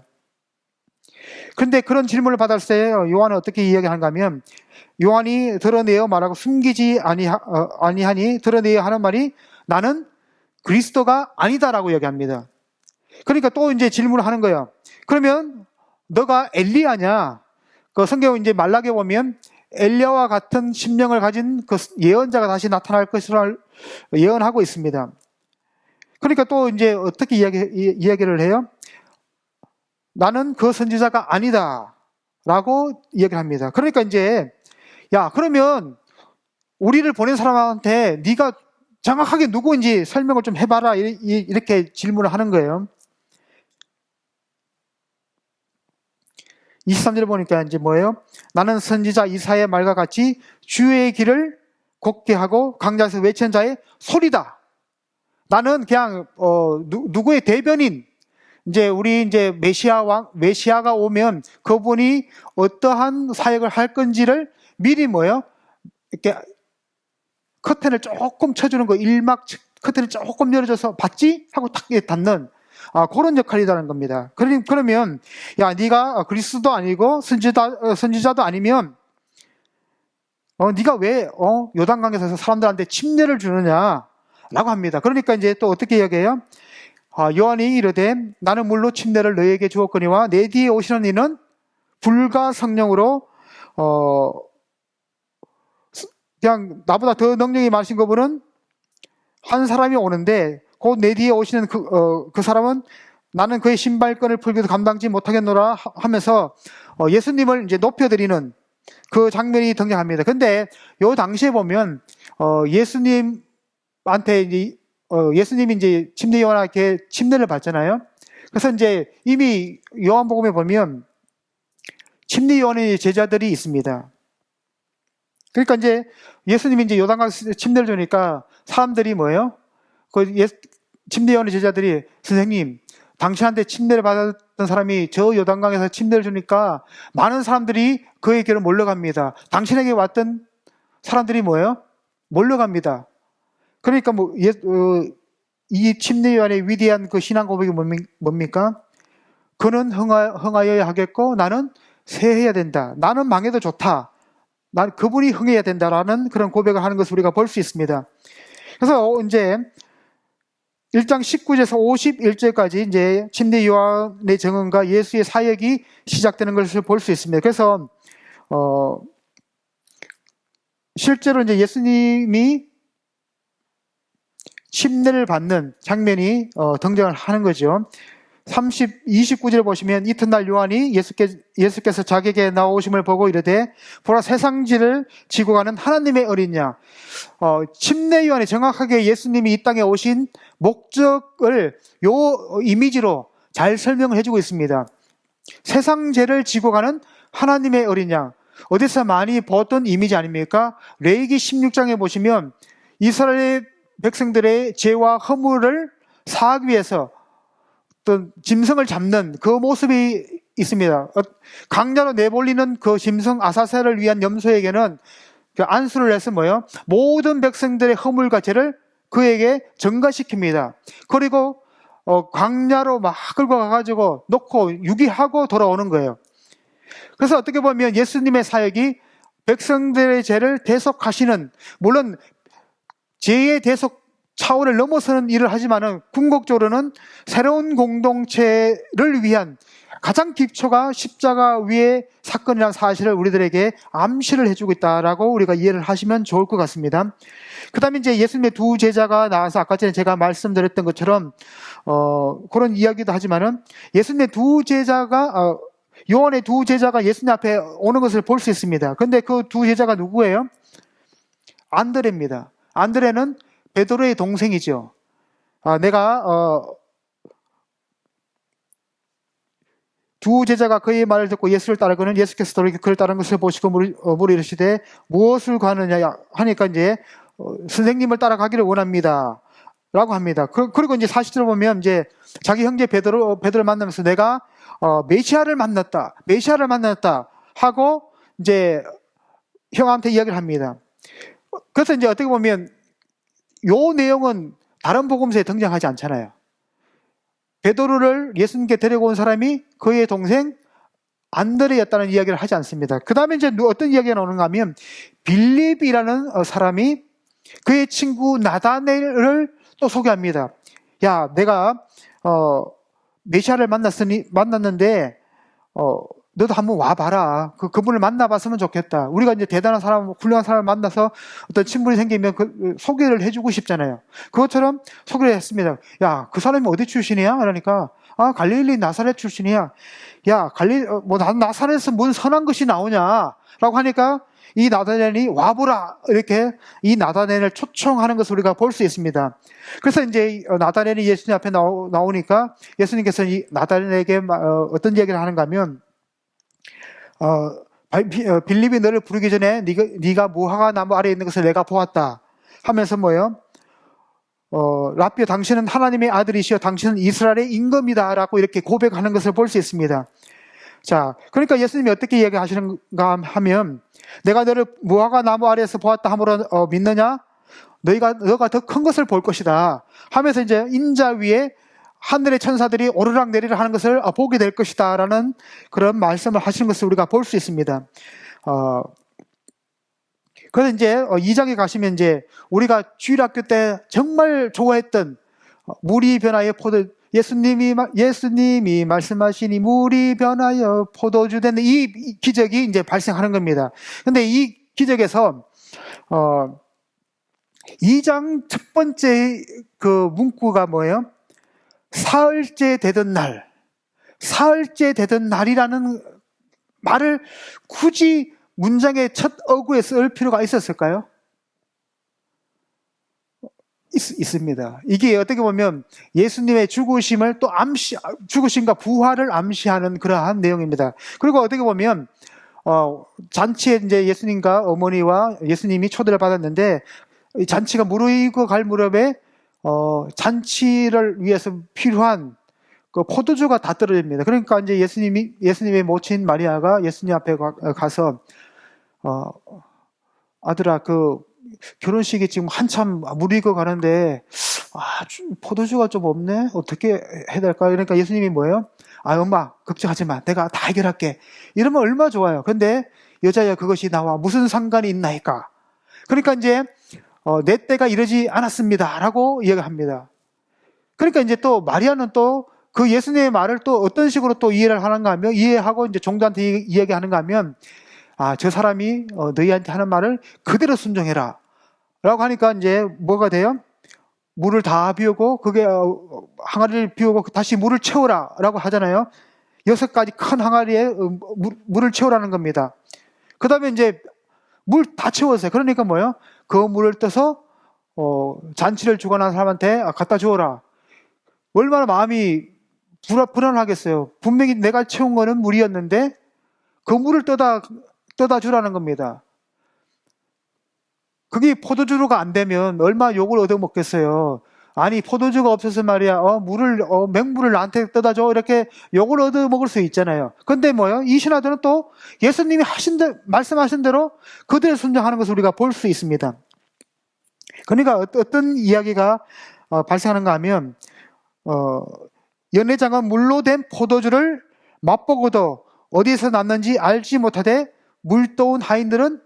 그런데 그런 질문을 받았을 때 요한은 어떻게 이야기하는가 하면, 요한이 드러내어 말하고 숨기지 아니하니 드러내어 하는 말이 나는 그리스도가 아니다라고 이야기합니다. 그러니까 또 이제 질문을 하는 거예요. 그러면 너가 엘리야냐? 그 성경 이제 말라기에 보면 엘리야와 같은 심령을 가진 그 예언자가 다시 나타날 것을 예언하고 있습니다. 그러니까 또 이제 어떻게 이야기를 해요? 나는 그 선지자가 아니다 라고 이야기를 합니다. 그러니까 이제 그러면 우리를 보낸 사람한테 네가 정확하게 누구인지 설명을 좀 해봐라 이렇게 질문을 하는 거예요. 23절에 보니까 이제 뭐예요? 나는 선지자 이사야의 말과 같이 주의 길을 곱게 하고 강자에서 외치는 자의 소리다. 나는 그냥 누구의 대변인, 이제 우리 이제 메시아가 오면 그분이 어떠한 사역을 할 건지를 미리 뭐예요? 이렇게 커튼을 조금 쳐주는 거, 일막 커튼을 조금 열어줘서 봤지? 하고 탁 닫는 그런 역할이라는 겁니다. 그러면 네가 그리스도도 아니고 선지자도 아니면 네가 왜 요단강에서 사람들한테 침례를 주느냐라고 합니다. 그러니까 이제 또 어떻게 이야기해요? 요한이 이르되 나는 물로 침례를 너희에게 주었거니와 내 뒤에 오시는 이는 불과 성령으로 그냥 나보다 더 능력이 많으신 그분은 한 사람이 오는데 곧 내 뒤에 오시는 그 사람은 나는 그의 신발끈을 풀기도 감당지 못하겠노라 하면서 예수님을 이제 높여드리는 그 장면이 등장합니다. 근데 요 당시에 보면 예수님한테 이제 예수님이 이제 침례 요한에게 침례를 받잖아요. 그래서 이제 이미 요한복음에 보면 침례 요한의 제자들이 있습니다. 그러니까 이제 예수님이 이제 요단강에서 침례를 주니까 사람들이 뭐예요? 침례 요한의 제자들이 선생님, 당신한테 침례를 받았던 사람이 저 요단강에서 침례를 주니까 많은 사람들이 그에게로 몰려갑니다. 당신에게 왔던 사람들이 뭐예요? 몰려갑니다. 그러니까 이 침례 요한의 위대한 그 신앙 고백이 뭡니까? 그는 흥하여야 하겠고 나는 쇠해야 된다. 나는 망해도 좋다. 난 그분이 흥해야 된다라는 그런 고백을 하는 것을 우리가 볼 수 있습니다. 그래서 이제 1장 19절에서 51절까지 이제 침례 요한의 증언과 예수의 사역이 시작되는 것을 볼 수 있습니다. 그래서 실제로 이제 예수님이 침례를 받는 장면이 등장을 하는 거죠. 29절 보시면 이튿날 요한이 예수께서 자기에게 나오심을 보고 이르되 보라 세상지를 지고 가는 하나님의 어린 양. 침례 요한이 정확하게 예수님이 이 땅에 오신 목적을 요 이미지로 잘 설명을 해주고 있습니다. 세상죄를 지고 가는 하나님의 어린 양. 어디서 많이 보던 이미지 아닙니까? 레위기 16장에 보시면 이스라엘 백성들의 죄와 허물을 사하기 위해서 어떤 짐승을 잡는 그 모습이 있습니다. 강야로 내몰리는 그 짐승 아사셀을 위한 염소에게는 그 안수를 해서 뭐요? 모든 백성들의 허물과 죄를 그에게 전가시킵니다. 그리고 광야로 막 끌고 가가지고 놓고 유기하고 돌아오는 거예요. 그래서 어떻게 보면 예수님의 사역이 백성들의 죄를 대속하시는, 물론 죄의 대속 차원을 넘어서는 일을 하지만은 궁극적으로는 새로운 공동체를 위한 가장 기초가 십자가 위의 사건이라는 사실을 우리들에게 암시를 해주고 있다라고 우리가 이해를 하시면 좋을 것 같습니다. 그 다음에 이제 예수님의 두 제자가 나와서 아까 전에 제가 말씀드렸던 것처럼, 그런 이야기도 하지만은 예수님의 두 제자가, 요한의 두 제자가 예수님 앞에 오는 것을 볼 수 있습니다. 근데 그 두 제자가 누구예요? 안드레입니다. 안드레는 베드로의 동생이죠. 내가, 두 제자가 그의 말을 듣고 예수를 따르고는 예수께서 그를 따른 것을 보시고 물으시되 무엇을 구하느냐 하니까 이제 선생님을 따라가기를 원합니다 라고 합니다. 그리고 이제 사실을 보면 이제 자기 형제 베드로를 만나면서 내가 메시아를 만났다 하고 이제 형한테 이야기를 합니다. 그래서 이제 어떻게 보면 요 내용은 다른 복음서에 등장하지 않잖아요. 베드로를 예수님께 데리고 온 사람이 그의 동생 안드레였다는 이야기를 하지 않습니다. 그 다음에 이제 어떤 이야기가 나오는가 하면 빌립이라는 사람이 그의 친구 나다넬을 또 소개합니다. 야, 내가 메시아를 만났는데 너도 한번 와봐라. 그분을 만나봤으면 좋겠다. 우리가 이제 대단한 사람, 훌륭한 사람을 만나서 어떤 친분이 생기면 그 소개를 해주고 싶잖아요. 그것처럼 소개를 했습니다. 야, 그 사람이 어디 출신이야? 그러니까 갈릴리 나사렛 출신이야. 야, 나사렛에서 뭔 선한 것이 나오냐? 라고 하니까 이 나다넬이 와보라 이렇게 이 나다넬을 초청하는 것을 우리가 볼 수 있습니다. 그래서 이제 나다넬이 예수님 앞에 나오니까 예수님께서 이 나다넬에게 어떤 이야기를 하는가 하면 빌립이 너를 부르기 전에 네가 무화과 나무 아래에 있는 것을 내가 보았다 하면서 뭐예요? 라비오 당신은 하나님의 아들이시여 당신은 이스라엘의 임금이다 라고 이렇게 고백하는 것을 볼 수 있습니다. 자, 그러니까 예수님이 어떻게 이야기하시는가 하면 내가 너를 무화과 나무 아래에서 보았다 함으로 믿느냐? 너가 더 큰 것을 볼 것이다 하면서 이제 인자 위에 하늘의 천사들이 오르락 내리락 하는 것을 보게 될 것이다 라는 그런 말씀을 하시는 것을 우리가 볼 수 있습니다. 그래서 이제 2장에 가시면 이제 우리가 주일학교 때 정말 좋아했던 물이 변하여 예수님이 말씀하시니 물이 변하여 포도주 되는 이 기적이 이제 발생하는 겁니다. 근데 이 기적에서 2장 첫 번째 그 문구가 뭐예요? 사흘째 되던 날이라는 말을 굳이 문장의 첫 어구에 쓸 필요가 있었을까요? 있습니다. 이게 어떻게 보면 예수님의 죽으심을 또 죽으심과 부활을 암시하는 그러한 내용입니다. 그리고 어떻게 보면 잔치에 이제 예수님과 어머니와 예수님이 초대를 받았는데 잔치가 무르익어 갈 무렵에 잔치를 위해서 필요한 그 포도주가 다 떨어집니다. 그러니까 이제 예수님의 모친 마리아가 예수님 앞에 가서 아들아, 결혼식이 지금 한참 무르익어 가는데 포도주가 좀 없네. 어떻게 해야 될까? 그러니까 예수님이 뭐예요? 엄마 걱정하지 마. 내가 다 해결할게. 이러면 얼마나 좋아요. 근데 여자야 그것이 나와 무슨 상관이 있나이까? 그러니까 이제 내 때가 이르지 않았습니다라고 이야기합니다. 그러니까 이제 또 마리아는 또 그 예수님의 말을 또 어떤 식으로 또 이해를 하는가 하면 이해하고 이제 종도한테 이야기하는가 하면 저 사람이 너희한테 하는 말을 그대로 순종해라 라고 하니까 이제 뭐가 돼요? 물을 다 비우고 그게 항아리를 비우고 다시 물을 채우라 라고 하잖아요. 6가지 큰 항아리에 물을 채우라는 겁니다. 그 다음에 이제 물 다 채웠어요. 그러니까 뭐예요? 그 물을 떠서 잔치를 주관한 사람한테 갖다 주어라. 얼마나 마음이 불안하겠어요. 분명히 내가 채운 거는 물이었는데 그 물을 떠다 주라는 겁니다. 그게 포도주가 안 되면 얼마나 욕을 얻어먹겠어요. 아니 포도주가 없어서 말이야 맹물을 나한테 떠다 줘 이렇게 욕을 얻어먹을 수 있잖아요. 근데 뭐요? 이 신하들은 또 예수님이 말씀하신 대로 그대로 순종하는 것을 우리가 볼 수 있습니다. 그러니까 어떤 이야기가 발생하는가 하면 연회장은 물로 된 포도주를 맛보고도 어디에서 났는지 알지 못하되 물도운 하인들은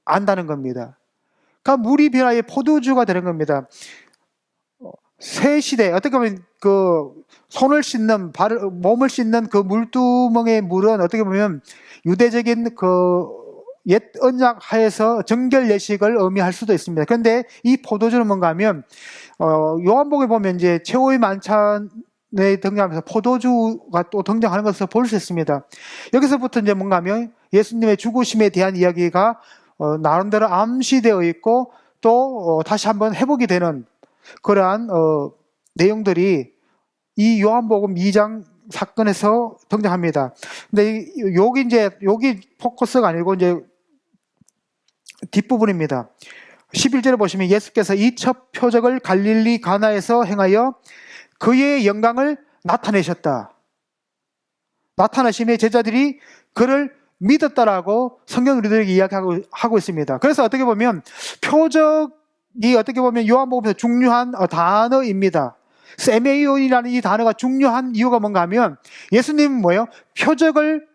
안다는 겁니다. 그러니까 물이 변하여 포도주가 되는 겁니다. 새 시대, 어떻게 보면 손을 씻는, 몸을 씻는 그 물두멍의 물은 어떻게 보면 유대적인 옛 언약 하에서 정결 예식을 의미할 수도 있습니다. 그런데 이 포도주는 뭔가 하면, 요한복음에 보면 이제 최후의 만찬에 등장하면서 포도주가 또 등장하는 것을 볼 수 있습니다. 여기서부터 이제 뭔가 하면 예수님의 죽으심에 대한 이야기가 나름대로 암시되어 있고 또 다시 한번 회복이 되는 그러한 내용들이 이 요한복음 2장 사건에서 등장합니다. 근데 여기 포커스가 아니고 이제 뒷부분입니다. 11절에 보시면 예수께서 이 첫 표적을 갈릴리 가나에서 행하여 그의 영광을 나타내셨다. 나타나심에 제자들이 그를 믿었다라고 성경 우리들에게 이야기하고 있습니다. 그래서 어떻게 보면 표적이 어떻게 보면 요한복음에서 중요한 단어입니다. 세메이온이라는 이 단어가 중요한 이유가 뭔가 하면 예수님은 뭐예요? 표적을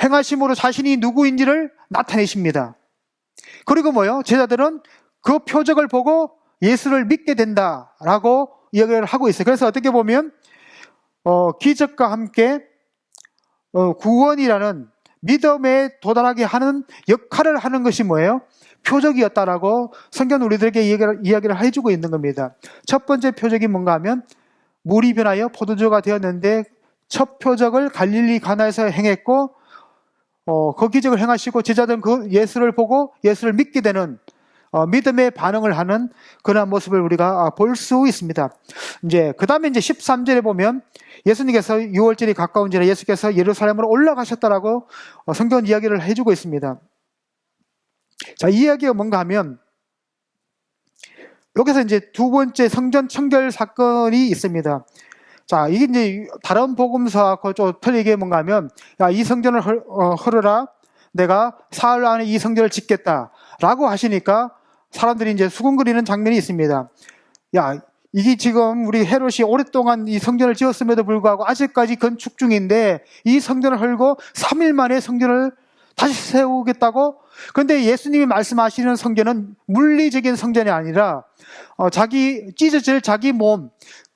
행하심으로 자신이 누구인지를 나타내십니다. 그리고 뭐예요? 제자들은 그 표적을 보고 예수를 믿게 된다라고 이야기를 하고 있어요. 그래서 어떻게 보면 기적과 함께 구원이라는 믿음에 도달하게 하는 역할을 하는 것이 뭐예요? 표적이었다라고 성경 우리들에게 이야기를 해주고 있는 겁니다. 첫 번째 표적이 뭔가 하면 물이 변하여 포도주가 되었는데 첫 표적을 갈릴리 가나에서 행했고 그 기적을 행하시고 제자들은 그 예수를 보고 예수를 믿게 되는 믿음의 반응을 하는 그런 모습을 우리가 볼 수 있습니다. 그 다음에 13절에 보면 예수님께서 6월절이 가까운지라 예수께서 예루살렘으로 올라가셨다라고 성경 이야기를 해주고 있습니다. 자, 이 이야기가 뭔가 하면 여기서 이제 두 번째 성전 청결 사건이 있습니다. 자, 이게 이제 다른 복음서하고 좀 틀리게 뭔가 하면 이 성전을 헐어라. 내가 사흘 안에 이 성전을 짓겠다라고 하시니까 사람들이 이제 수군거리는 장면이 있습니다. 이게 지금 우리 헤롯이 오랫동안 이 성전을 지었음에도 불구하고 아직까지 건축 중인데 이 성전을 헐고 3일 만에 성전을 다시 세우겠다고? 그런데 예수님이 말씀하시는 성전은 물리적인 성전이 아니라 찢어질 자기 몸,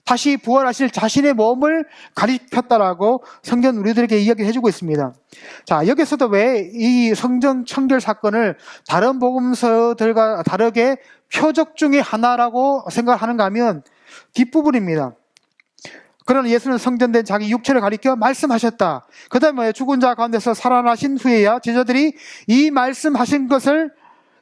다시 부활하실 자신의 몸을 가리켰다라고 성경 우리들에게 이야기를 해주고 있습니다. 자, 여기서도 왜 이 성전 청결 사건을 다른 복음서들과 다르게 표적 중의 하나라고 생각하는가 하면 뒷부분입니다. 그러나 예수는 성전된 자기 육체를 가리켜 말씀하셨다. 그 다음에 죽은 자 가운데서 살아나신 후에야 제자들이 이 말씀하신 것을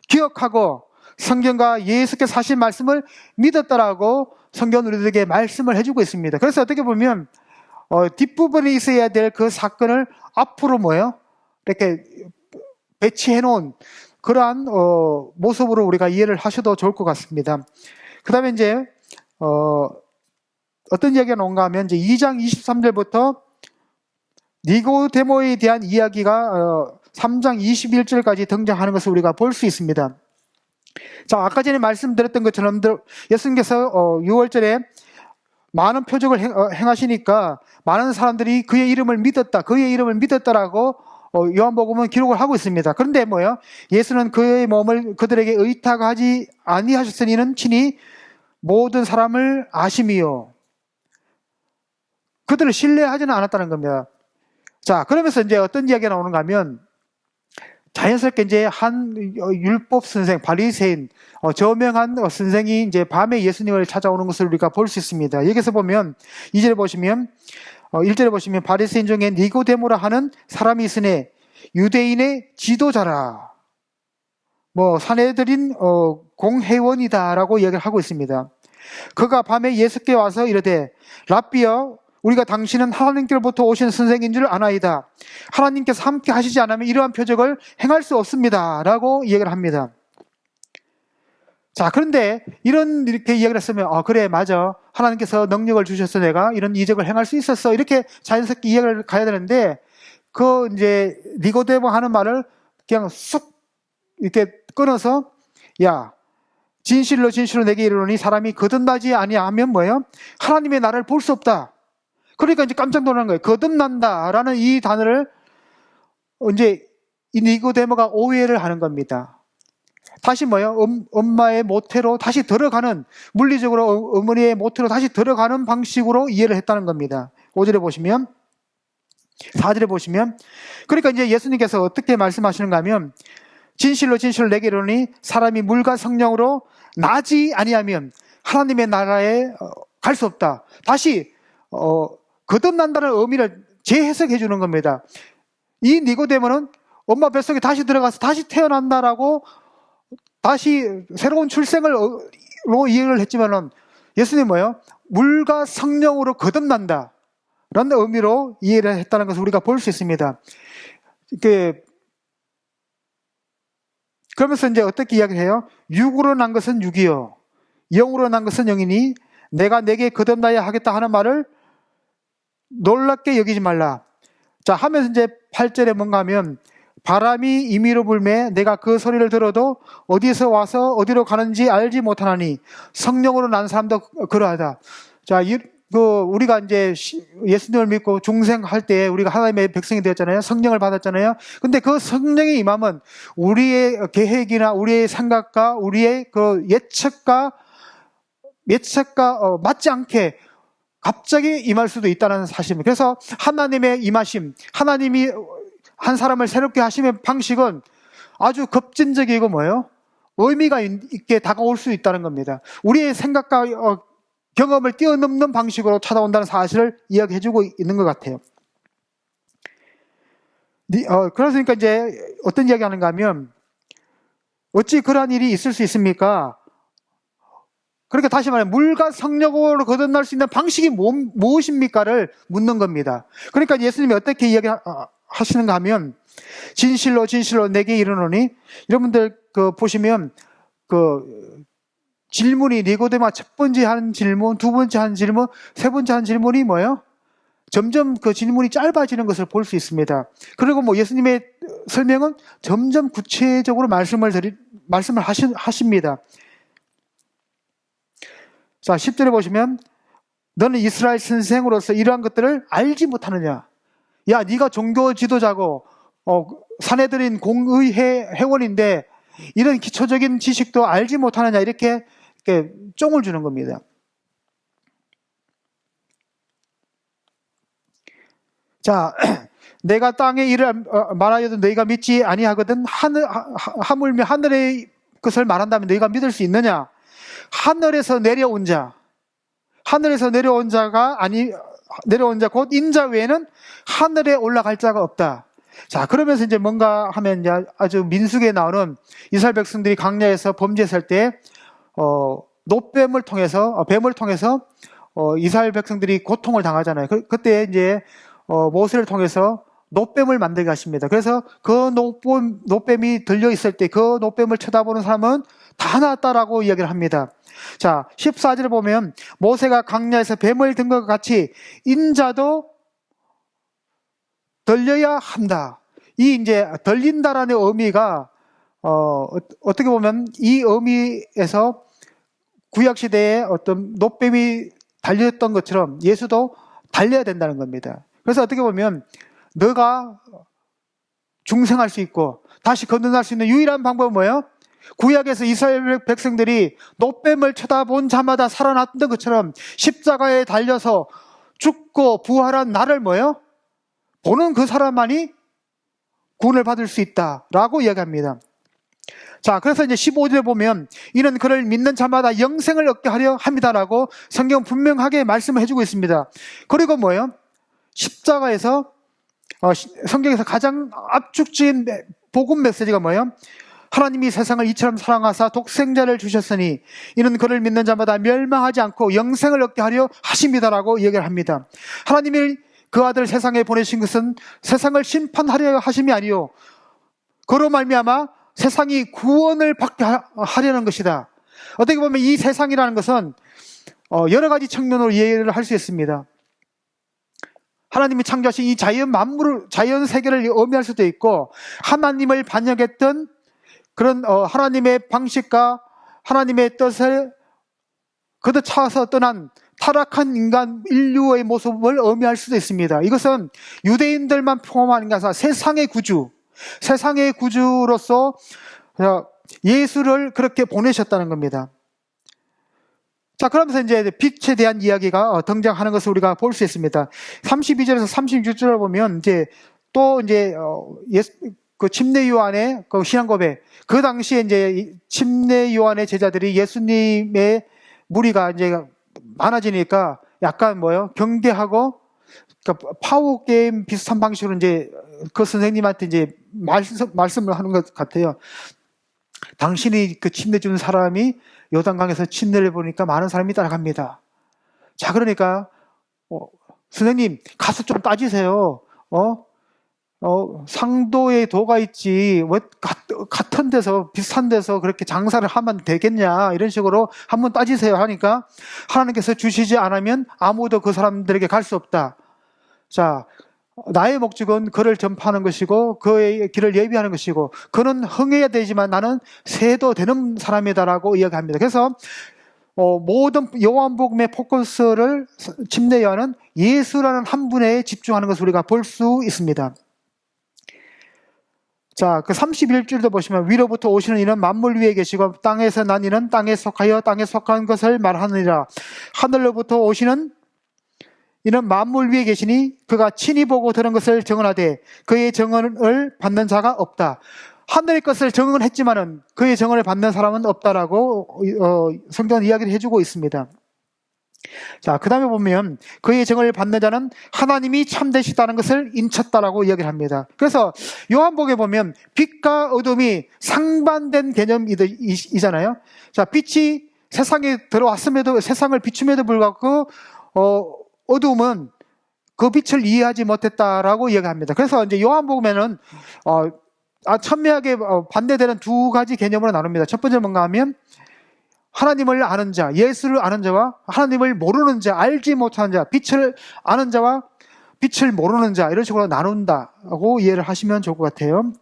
기억하고 성경과 예수께서 하신 말씀을 믿었다라고 성경 우리들에게 말씀을 해주고 있습니다. 그래서 어떻게 보면 뒷부분에 있어야 될 그 사건을 앞으로 이렇게 배치해 놓은 그러한 모습으로 우리가 이해를 하셔도 좋을 것 같습니다. 그 다음에 어떤 이야기가 나온가 하면 2장 23절부터 니고데모에 대한 이야기가 3장 21절까지 등장하는 것을 우리가 볼 수 있습니다. 자, 아까 전에 말씀드렸던 것처럼 예수님께서 6월절에 많은 표적을 행하시니까 많은 사람들이 그의 이름을 믿었다라고 요한복음은 기록을 하고 있습니다. 그런데 예수는 그의 몸을 그들에게 의탁하지 아니하셨으니 이는 친히 모든 사람을 아심이요. 그들을 신뢰하지는 않았다는 겁니다. 자, 그러면서 어떤 이야기가 나오는가 하면 자연스럽게 한 율법 선생, 바리새인, 저명한 선생이 밤에 예수님을 찾아오는 것을 우리가 볼 수 있습니다. 여기서 보면 2절에 보시면 1절에 보시면 바리새인 중에 니고데모라 하는 사람이 있으니 유대인의 지도자라. 사내들인 공회원이다라고 이야기를 하고 있습니다. 그가 밤에 예수께 와서 이르되 랍비여 우리가 당신은 하나님께로부터 오신 선생인 줄 아나이다. 하나님께서 함께 하시지 않으면 이러한 표적을 행할 수 없습니다. 라고 이야기를 합니다. 자, 그런데 이렇게 이야기를 했으면 그래 맞아. 하나님께서 능력을 주셔서 내가 이런 이적을 행할 수 있었어. 이렇게 자연스럽게 이야기를 가야 되는데 니고데모 하는 말을 그냥 쑥 이렇게 끊어서 진실로 내게 이르노니 사람이 거듭나지 아니하면 하나님의 나라를 볼 수 없다. 그러니까 깜짝 놀라는 거예요. 거듭난다라는 이 단어를 이 니고데모가 오해를 하는 겁니다. 다시 뭐예요? 엄마의 모태로 다시 들어가는, 물리적으로 어머니의 모태로 다시 들어가는 방식으로 이해를 했다는 겁니다. 5절에 보시면, 4절에 보시면, 그러니까 이제 예수님께서 어떻게 말씀하시는가 하면, 진실로 진실로 내게 이르노니 사람이 물과 성령으로 나지 아니하면 하나님의 나라에 갈 수 없다. 다시 거듭난다는 의미를 재해석해 주는 겁니다. 이 니고데모는 엄마 뱃속에 다시 들어가서 다시 태어난다라고 다시 새로운 출생으로 이해를 했지만은 예수님 뭐예요? 물과 성령으로 거듭난다 라는 의미로 이해를 했다는 것을 우리가 볼 수 있습니다. 그러면서 이제 어떻게 이야기를 해요? 육으로 난 것은 육이요, 영으로 난 것은 영이니 내가 내게 거듭나야 하겠다 하는 말을 놀랍게 여기지 말라. 자, 하면서 이제 8절에 뭔가 하면, 바람이 임의로 불매 내가 그 소리를 들어도 어디에서 와서 어디로 가는지 알지 못하나니 성령으로 난 사람도 그러하다. 자, 우리가 이제 예수님을 믿고 중생할 때 우리가 하나님의 백성이 되었잖아요. 성령을 받았잖아요. 근데 그 성령의 임함은 우리의 계획이나 우리의 생각과 우리의 그 예측과 맞지 않게 갑자기 임할 수도 있다는 사실입니다. 그래서 하나님의 임하심, 하나님이 한 사람을 새롭게 하시는 방식은 아주 급진적이고 뭐예요? 의미가 있게 다가올 수 있다는 겁니다. 우리의 생각과 경험을 뛰어넘는 방식으로 찾아온다는 사실을 이야기해주고 있는 것 같아요. 그러니까 이제 어떤 이야기 하는가 하면, 어찌 그러한 일이 있을 수 있습니까? 그러니까 다시 말해, 물과 성령으로 거듭날 수 있는 방식이 무엇입니까를 묻는 겁니다. 그러니까 예수님이 어떻게 이야기하시는가 하면, 진실로 진실로 내게 이르노니, 여러분들 보시면 질문이 니고데모가 첫 번째 한 질문, 두 번째 한 질문, 세 번째 한 질문이 뭐예요? 점점 그 질문이 짧아지는 것을 볼 수 있습니다. 그리고 뭐 예수님의 설명은 점점 구체적으로 말씀을 하십니다. 자, 10절에 보시면, 너는 이스라엘 선생으로서 이러한 것들을 알지 못하느냐? 야, 네가 종교 지도자고 사내들인 공의회 회원인데 이런 기초적인 지식도 알지 못하느냐? 이렇게 쫑을 주는 겁니다. 자, 내가 땅의 일을 말하여도 너희가 믿지 아니하거든. 하물며 하늘의 것을 말한다면 너희가 믿을 수 있느냐? 하늘에서 내려온 자 곧 인자 외에는 하늘에 올라갈 자가 없다. 자, 그러면서 이제 뭔가 하면 이제 아주 민수기에 나오는 이스라엘 백성들이 광야에서 범죄했을 때 뱀을 통해서 이스라엘 백성들이 고통을 당하잖아요. 그때 이제 모세를 통해서 놋뱀을 만들게 하십니다. 그래서 그 놋뱀이 들려 있을 때 그 놋뱀을 쳐다보는 사람은 다 나았다라고 이야기를 합니다. 자, 14절에 보면 모세가 광야에서 뱀을 든 것 같이 인자도 들려야 한다. 이 이제 들린다라는 의미가 어떻게 보면 이 의미에서 구약 시대에 어떤 놋뱀이 달렸던 것처럼 예수도 달려야 된다는 겁니다. 그래서 어떻게 보면 너가 중생할 수 있고 다시 거듭날 수 있는 유일한 방법은 뭐예요? 구약에서 이스라엘 백성들이 놋뱀을 쳐다본 자마다 살아났던 것처럼 십자가에 달려서 죽고 부활한 나를 뭐예요? 보는 그 사람만이 구원을 받을 수 있다라고 이야기합니다. 자, 그래서 이제 15절에 보면 이는 그를 믿는 자마다 영생을 얻게 하려 합니다라고 성경 분명하게 말씀을 해주고 있습니다. 그리고 뭐예요? 십자가에서 성경에서 가장 압축적인 복음 메시지가 뭐예요? 하나님이 세상을 이처럼 사랑하사 독생자를 주셨으니 이는 그를 믿는 자마다 멸망하지 않고 영생을 얻게 하려 하십니다라고 얘기를 합니다. 하나님이 그 아들 세상에 보내신 것은 세상을 심판하려 하심이 아니요 그로 말미암아 세상이 구원을 받게 하려는 것이다. 어떻게 보면 이 세상이라는 것은 여러 가지 측면으로 이해를 할 수 있습니다. 하나님이 창조하신 이 자연 세계를 의미할 수도 있고, 하나님을 반역했던 그런 하나님의 방식과 하나님의 뜻을 거듭 차서 떠난 타락한 인류의 모습을 의미할 수도 있습니다. 이것은 유대인들만 포함하는 게 아니라 세상의 구주로서 예수를 그렇게 보내셨다는 겁니다. 자, 그러면서 이제 빛에 대한 이야기가 등장하는 것을 우리가 볼 수 있습니다. 32절에서 36절을 보면 또 그 침례 요한의 그 신앙 고백, 그 당시에 이제 침례 요한의 제자들이 예수님의 무리가 이제 많아지니까 약간 경계하고, 그러니까 파워 게임 비슷한 방식으로 이제 그 선생님한테 이제 말씀을 하는 것 같아요. 당신이 그 침례 주는 사람이 요단강에서 침례를 보니까 많은 사람이 따라갑니다. 자, 그러니까 선생님 가서 좀 따지세요. 상도에 도가 있지 왜 같은 데서 비슷한 데서 그렇게 장사를 하면 되겠냐, 이런 식으로 한번 따지세요 하니까, 하나님께서 주시지 않으면 아무도 그 사람들에게 갈 수 없다. 자, 나의 목적은 그를 전파하는 것이고 그의 길을 예비하는 것이고, 그는 흥해야 되지만 나는 새도 되는 사람이다라고 이야기합니다. 그래서 모든 요한복음의 포커스를 침례 요한은 예수라는 한 분에 집중하는 것을 우리가 볼 수 있습니다. 자, 그 31절도 보시면, 위로부터 오시는 이는 만물 위에 계시고 땅에서 난 이는 땅에 속하여 땅에 속한 것을 말하느니라. 하늘로부터 오시는 이는 만물 위에 계시니 그가 친히 보고 들은 것을 증언하되 그의 증언을 받는 자가 없다. 하늘의 것을 증언했지만은 그의 증언을 받는 사람은 없다라고 성경은 이야기를 해주고 있습니다. 자, 그 다음에 보면 그의 증언을 받는 자는 하나님이 참되시다는 것을 인쳤다라고 이야기를 합니다. 그래서 요한복음에 보면 빛과 어둠이 상반된 개념이잖아요. 자, 빛이 세상에 들어왔음에도, 세상을 비춤에도 불구하고 어둠은 그 빛을 이해하지 못했다라고 이야기합니다. 그래서 이제 요한복음에는 첨예하게 반대되는 두 가지 개념으로 나눕니다. 첫 번째는 뭔가 하면 하나님을 아는 자, 예수를 아는 자와 하나님을 모르는 자, 알지 못하는 자, 빛을 아는 자와 빛을 모르는 자, 이런 식으로 나눈다고 이해를 하시면 좋을 것 같아요.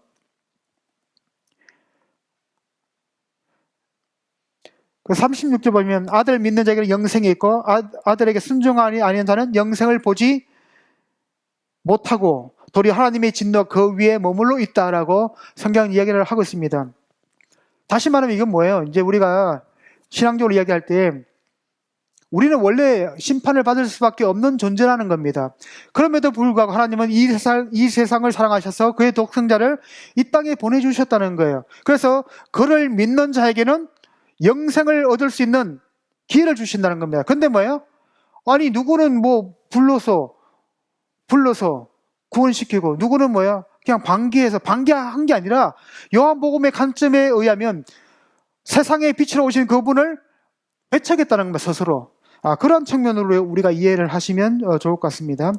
그 36절 보면 아들 믿는 자에게는 영생이 있고 아들에게 순종하니 아니한 자는 영생을 보지 못하고 도리 하나님의 진노 그 위에 머물러 있다라고 성경 이야기를 하고 있습니다. 다시 말하면 이건 뭐예요? 이제 우리가 신앙적으로 이야기할 때 우리는 원래 심판을 받을 수밖에 없는 존재라는 겁니다. 그럼에도 불구하고 하나님은 이 세상을 사랑하셔서 그의 독생자를 이 땅에 보내주셨다는 거예요. 그래서 그를 믿는 자에게는 영생을 얻을 수 있는 기회를 주신다는 겁니다. 근데 뭐예요? 아니, 누구는 불러서 구원시키고, 누구는 그냥 방기한 게 아니라 요한복음의 관점에 의하면 세상의 빛으로 오신 그분을 배척했다는 겁니다, 스스로. 그런 측면으로 우리가 이해를 하시면 좋을 것 같습니다.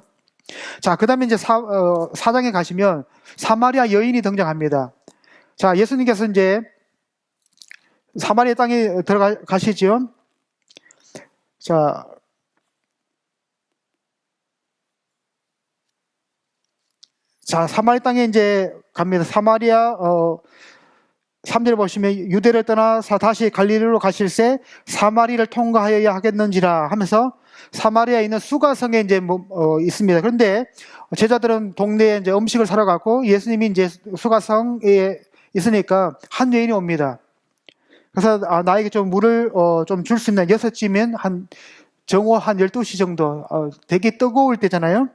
자, 그 다음에 이제 4장에 가시면 사마리아 여인이 등장합니다. 자, 예수님께서 이제 사마리아 땅에 들어가시죠. 자, 사마리아 땅에 이제 갑니다. 사마리아 3절 보시면 유대를 떠나 다시 갈릴리로 가실새 사마리를 통과하여야 하겠는지라 하면서 사마리아에 있는 수가성에 이제 있습니다. 그런데 제자들은 동네에 이제 음식을 사러 가고 예수님이 이제 수가성에 있으니까 한 여인이 옵니다. 그래서 나에게 좀 물을 좀 줄 수 있나, 6시면 정오 한 12시 정도 되게 뜨거울 때잖아요.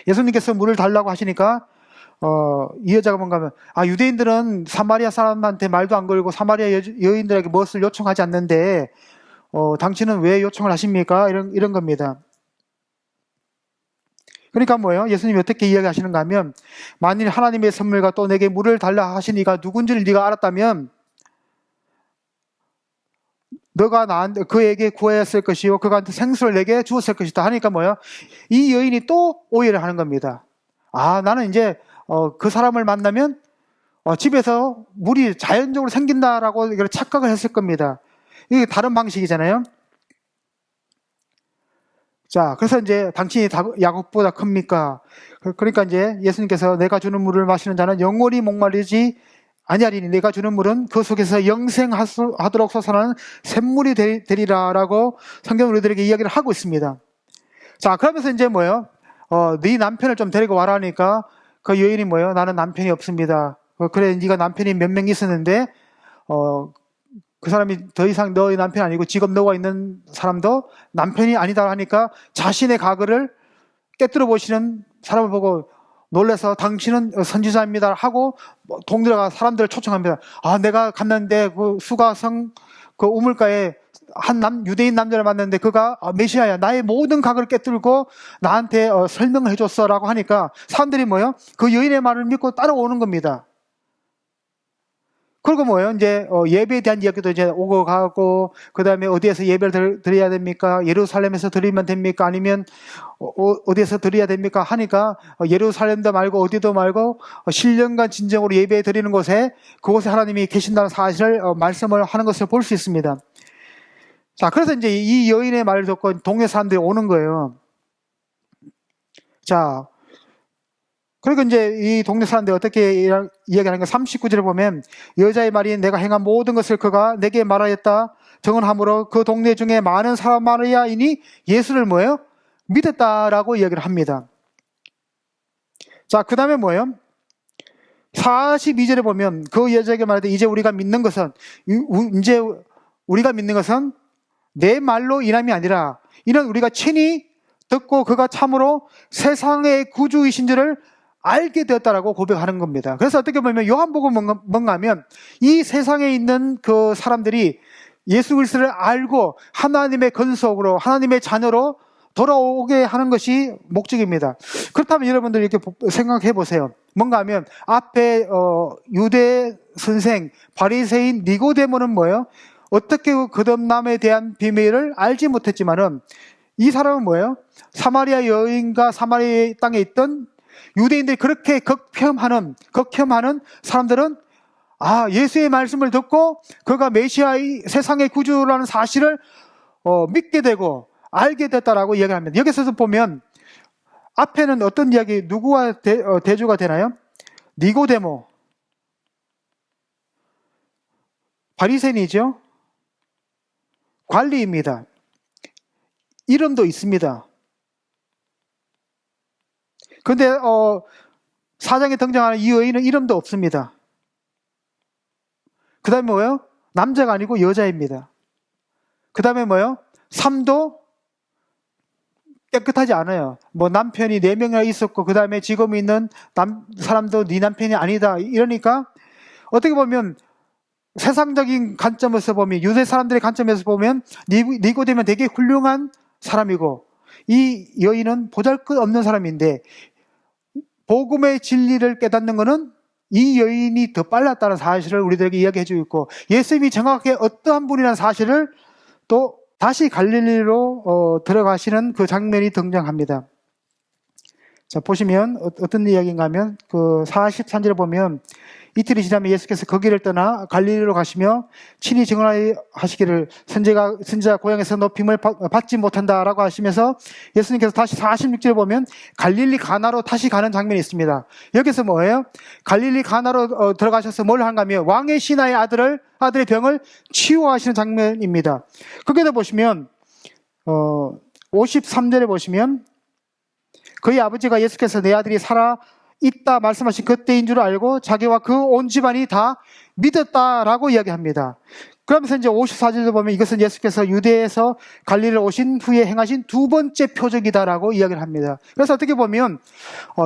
예수님께서 물을 달라고 하시니까 이 여자가 뭔가 하면 유대인들은 사마리아 사람한테 말도 안 걸고 사마리아 여인들에게 무엇을 요청하지 않는데 당신은 왜 요청을 하십니까? 이런 겁니다. 그러니까 뭐예요? 예수님이 어떻게 이야기하시는가 하면, 만일 하나님의 선물과 또 내게 물을 달라 하신 이가 누군지를 네가 알았다면 너가 그에게 구하였을 것이요 그가 생수를 내게 주었을 것이다 하니까 뭐예요? 이 여인이 또 오해를 하는 겁니다. 나는 이제 그 사람을 만나면 집에서 물이 자연적으로 생긴다라고 착각을 했을 겁니다. 이게 다른 방식이잖아요. 자, 그래서 이제 당신이 야곱보다 큽니까? 그러니까 이제 예수님께서 내가 주는 물을 마시는 자는 영원히 목마르지 아니하리니 내가 주는 물은 그 속에서 영생하도록 솟아나는 샘물이 되리라라고 성경 우리들에게 이야기를 하고 있습니다. 자, 그러면서 이제 뭐예요? 네 남편을 좀 데리고 와라니까 그 여인이 뭐예요? 나는 남편이 없습니다. 그래, 네가 남편이 몇 명 있었는데 그 사람이 더 이상 너의 남편이 아니고 지금 너와 있는 사람도 남편이 아니다 하니까 자신의 과거를 깨뜨려 보시는 사람을 보고 놀라서 당신은 선지자입니다 하고 동네가 사람들을 초청합니다. 내가 갔는데 그 수가성 그 우물가에 한 유대인 남자를 만났는데 그가 메시아야, 나의 모든 과거를 깨뜨리고 나한테 설명을 해줬어라고 하니까 사람들이 뭐요? 그 여인의 말을 믿고 따라오는 겁니다. 그리고 뭐예요? 이제 예배에 대한 이야기도 이제 오고 가고, 그 다음에 어디에서 예배를 드려야 됩니까? 예루살렘에서 드리면 됩니까? 아니면 어디에서 드려야 됩니까? 하니까 예루살렘도 말고 어디도 말고 신령과 진정으로 예배 드리는 곳에, 그곳에 하나님이 계신다는 사실을 말씀을 하는 것을 볼 수 있습니다. 자, 그래서 이제 이 여인의 말을 듣고 동네 사람들이 오는 거예요. 자, 그리고 이제 이 동네 사람들이 어떻게 이야기하는가? 39절에 보면 여자의 말이 내가 행한 모든 것을 그가 내게 말하였다 정언함으로 그 동네 중에 많은 사마리아인이 예수를 뭐예요? 믿었다라고 이야기를 합니다. 자, 그 다음에 뭐예요? 42절에 보면 그 여자에게 말하되 이제 우리가 믿는 것은 내 말로 인함이 아니라 이는 우리가 친히 듣고 그가 참으로 세상의 구주이신 줄을 알게 되었다라고 고백하는 겁니다. 그래서 어떻게 보면 요한복음은 뭔가 하면 이 세상에 있는 그 사람들이 예수 그리스도를 알고 하나님의 건속으로 하나님의 자녀로 돌아오게 하는 것이 목적입니다. 그렇다면 여러분들 이렇게 생각해 보세요. 뭔가 하면 앞에 유대 선생 바리새인 니고데모는 뭐예요? 어떻게 거듭남에 대한 비밀을 알지 못했지만은 이 사람은 뭐예요? 사마리아 여인과 사마리아 땅에 있던 유대인들이 그렇게 극혐하는 사람들은 예수의 말씀을 듣고 그가 메시아의 세상의 구주라는 사실을 믿게 되고 알게 됐다라고 이야기합니다. 여기서 보면 앞에는 어떤 이야기, 누구와 대조가 되나요? 니고데모, 바리새인이죠. 관리입니다. 이름도 있습니다. 그런데 4장에 등장하는 이 여인은 이름도 없습니다. 그 다음에 뭐예요? 남자가 아니고 여자입니다. 그 다음에 뭐예요? 삶도 깨끗하지 않아요. 뭐 남편이 4명이나 있었고 그 다음에 지금 있는 사람도 네 남편이 아니다 이러니까 어떻게 보면 세상적인 관점에서 보면, 유대 사람들의 관점에서 보면 니고데모는 되게 훌륭한 사람이고 이 여인은 보잘것없는 사람인데 복음의 진리를 깨닫는 것은 이 여인이 더 빨랐다는 사실을 우리들에게 이야기해주고 있고, 예수님이 정확하게 어떠한 분이라는 사실을 또 다시 갈릴리로 들어가시는 그 장면이 등장합니다. 자, 보시면 어떤 이야기인가 하면 그 43절에 보면 이틀이 지나면 예수께서 거기를 떠나 갈릴리로 가시며 친히 증언하시기를 선지자 고향에서 높임을 받지 못한다라고 하시면서 예수님께서 다시 46절에 보면 갈릴리 가나로 다시 가는 장면이 있습니다. 여기서 뭐예요? 갈릴리 가나로 들어가셔서 뭘 하는가 하면 왕의 신하의 아들의 병을 치유하시는 장면입니다. 거기다 보시면 53절에 보시면 그의 아버지가 예수께서 내 아들이 살아 있다 말씀하신 그때인 줄 알고 자기와 그 온 집안이 다 믿었다라고 이야기합니다. 그러면서 이제 54절에 보면 이것은 예수께서 유대에서 갈릴리를 오신 후에 행하신 두 번째 표적이다라고 이야기를 합니다. 그래서 어떻게 보면